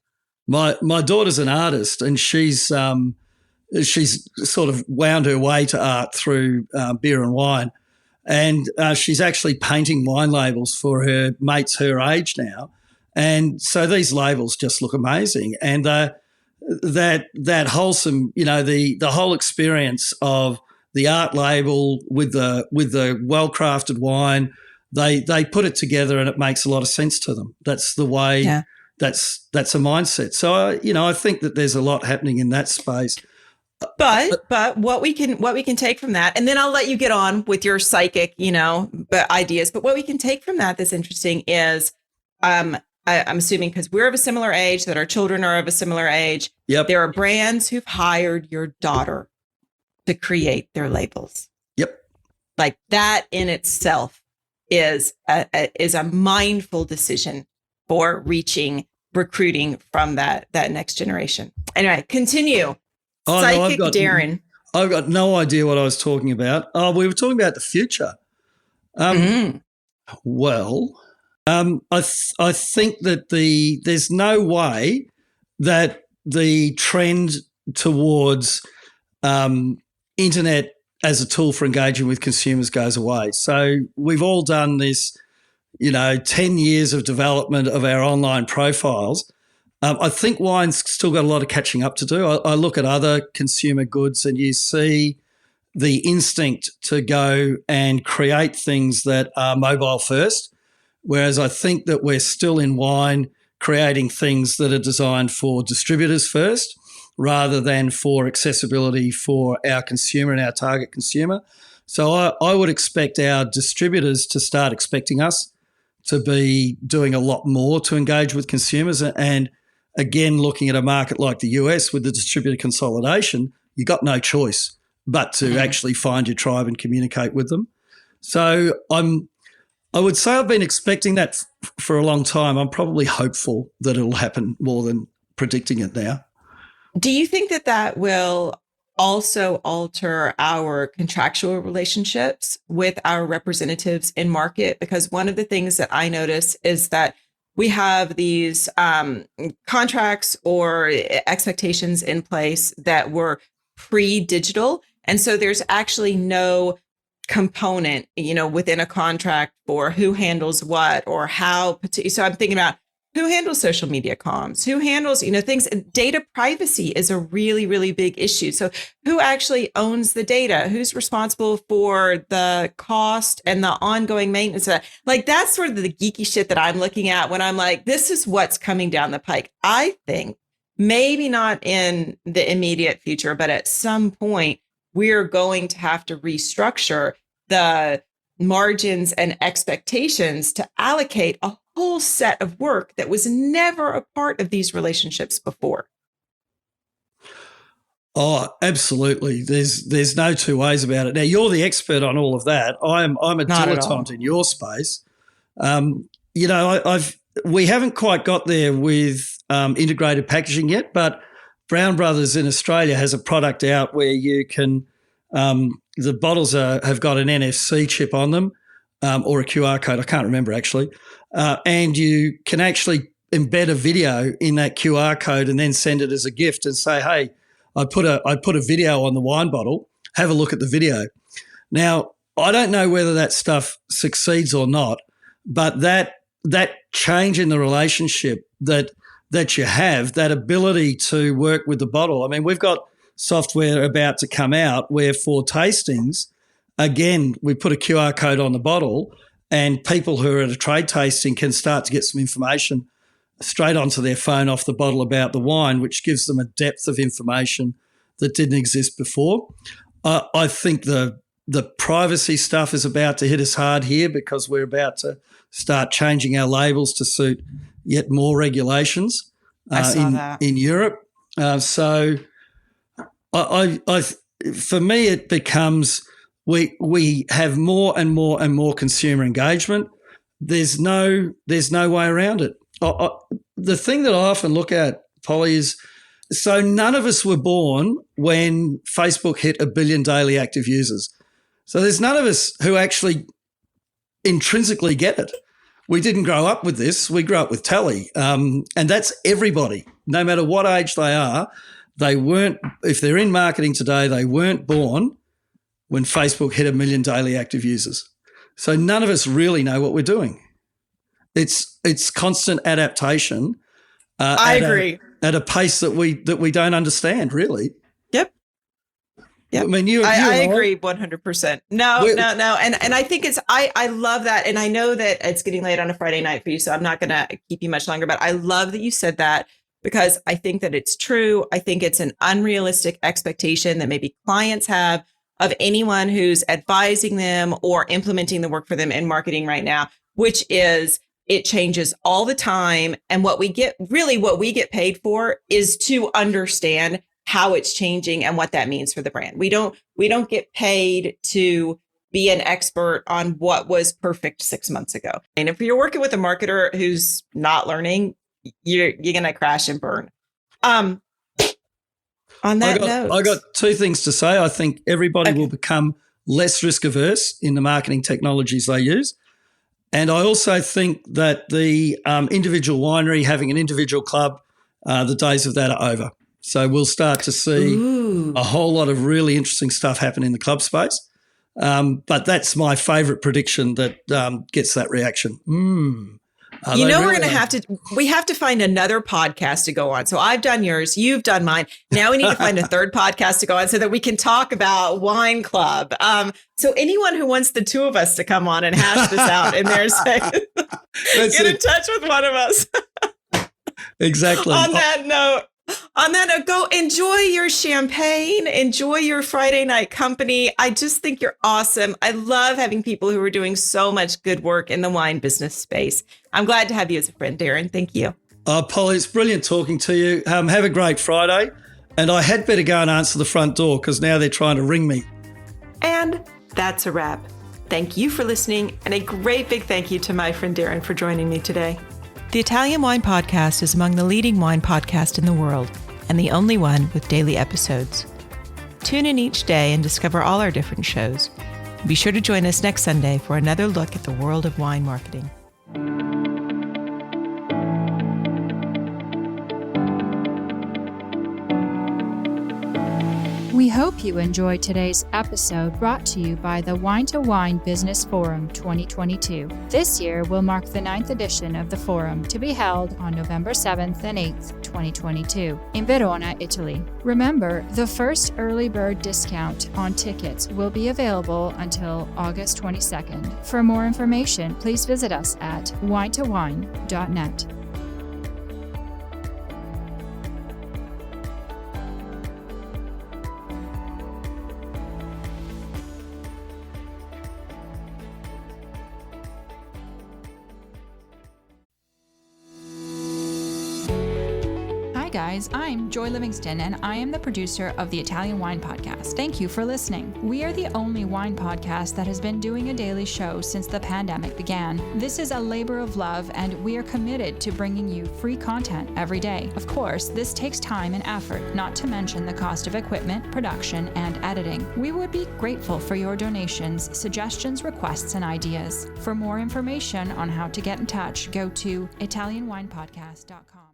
Speaker 3: My daughter's an artist, and she's sort of wound her way to art through beer and wine. And she's actually painting wine labels for her mates her age now. And so these labels just look amazing. And that wholesome, the whole experience of the art label with the well-crafted wine, they put it together and it makes a lot of sense to them. That's the way. Yeah. That's a mindset. So I think that there's a lot happening in that space.
Speaker 4: But what we can take from that, and then I'll let you get on with your psychic, ideas. But what we can take from that that's interesting is, I'm assuming, because we're of a similar age, that our children are of a similar age.
Speaker 3: Yep.
Speaker 4: There are brands who've hired your daughter to create their labels.
Speaker 3: Yep.
Speaker 4: Like that in itself is a mindful decision for recruiting from that next generation. Anyway, continue. Psychic Darren.
Speaker 3: I've got no idea what I was talking about. Oh, we were talking about the future. Well, I think that there's no way that the trend towards internet as a tool for engaging with consumers goes away. So we've all done this, 10 years of development of our online profiles. I think wine's still got a lot of catching up to do. I look at other consumer goods and you see the instinct to go and create things that are mobile first, whereas I think that we're still in wine creating things that are designed for distributors first rather than for accessibility for our consumer and our target consumer. So I would expect our distributors to start expecting us to be doing a lot more to engage with consumers. And again, looking at a market like the US with the distributor consolidation, you got no choice but to actually find your tribe and communicate with them. So I would say I've been expecting that for a long time. I'm probably hopeful that it'll happen more than predicting it now.
Speaker 4: Do you think that will also alter our contractual relationships with our representatives in market? Because one of the things that I notice is that we have these contracts or expectations in place that were pre-digital. And so there's actually no component, within a contract for who handles what or how. So I'm thinking about who handles social media comms, who handles, things. Data privacy is a really, really big issue. So who actually owns the data? Who's responsible for the cost and the ongoing maintenance? Like that's sort of the geeky shit that I'm looking at when I'm like, this is what's coming down the pike. I think maybe not in the immediate future, but at some point we're going to have to restructure the margins and expectations to allocate a whole set of work that was never a part of these relationships before.
Speaker 3: Oh, absolutely. There's no two ways about it. Now, you're the expert on all of that. I'm a dilettante in your space. We haven't quite got there with integrated packaging yet, but Brown Brothers in Australia has a product out where you can the bottles have got an NFC chip on them or a QR code. I can't remember actually. And you can actually embed a video in that QR code and then send it as a gift and say, hey, I put a video on the wine bottle. Have a look at the video. Now, I don't know whether that stuff succeeds or not, But that change in the relationship that you have, that ability to work with the bottle. I mean, we've got software about to come out where for tastings, again, we put a QR code on the bottle and people who are at a trade tasting can start to get some information straight onto their phone off the bottle about the wine, which gives them a depth of information that didn't exist before. I think the privacy stuff is about to hit us hard here because we're about to start changing our labels to suit yet more regulations in Europe. So for me, it becomes we have more and more and more consumer engagement. There's no way around it. The thing that I often look at, Polly, is so none of us were born when Facebook hit 1 billion daily active users. So there's none of us who actually intrinsically get it. We didn't grow up with this. We grew up with telly. And that's everybody, no matter what age they are. They weren't, if they're in marketing today, they weren't born when Facebook hit 1 million daily active users. So none of us really know what we're doing. It's constant adaptation.
Speaker 4: I agree.
Speaker 3: At a pace that we don't understand, really.
Speaker 4: Yep.
Speaker 3: I mean,
Speaker 4: I agree 100%. No. And I think I love that. And I know that it's getting late on a Friday night for you, so I'm not going to keep you much longer, but I love that you said that because I think that it's true. I think it's an unrealistic expectation that maybe clients have of anyone who's advising them or implementing the work for them in marketing right now, which is it changes all the time. And what we get paid for is to understand how it's changing and what that means for the brand. We don't get paid to be an expert on what was perfect 6 months ago. And if you're working with a marketer who's not learning, you're going to crash and burn. On that note,
Speaker 3: I got two things to say. I think everybody will become less risk averse in the marketing technologies they use. And I also think that the individual winery having an individual club, the days of that are over. So we'll start to see a whole lot of really interesting stuff happen in the club space. But that's my favourite prediction that gets that reaction.
Speaker 4: We're going to we have to find another podcast to go on. So I've done yours, you've done mine. Now we need to find a third podcast to go on so that we can talk about Wine Club. So anyone who wants the two of us to come on and hash this out in their segment, get in touch with one of us.
Speaker 3: Exactly.
Speaker 4: On that note, go enjoy your champagne, enjoy your Friday night company. I just think you're awesome. I love having people who are doing so much good work in the wine business space. I'm glad to have you as a friend, Darren. Thank you.
Speaker 3: Polly, it's brilliant talking to you. Have a great Friday. And I had better go and answer the front door because now they're trying to ring me.
Speaker 2: And that's a wrap. Thank you for listening. And a great big thank you to my friend Darren for joining me today. The Italian Wine Podcast is among the leading wine podcasts in the world and the only one with daily episodes. Tune in each day and discover all our different shows. Be sure to join us next Sunday for another look at the world of wine marketing.
Speaker 1: We hope you enjoyed today's episode brought to you by the Wine to Wine Business Forum 2022. This year will mark the 9th edition of the forum to be held on November 7th and 8th, 2022 in Verona, Italy. Remember, the first early bird discount on tickets will be available until August 22nd. For more information, please visit us at winetowine.net. Guys, I'm Joy Livingston, and I am the producer of the Italian Wine Podcast. Thank you for listening. We are the only wine podcast that has been doing a daily show since the pandemic began. This is a labor of love, and we are committed to bringing you free content every day. Of course, this takes time and effort, not to mention the cost of equipment, production, and editing. We would be grateful for your donations, suggestions, requests, and ideas. For more information on how to get in touch, go to ItalianWinePodcast.com.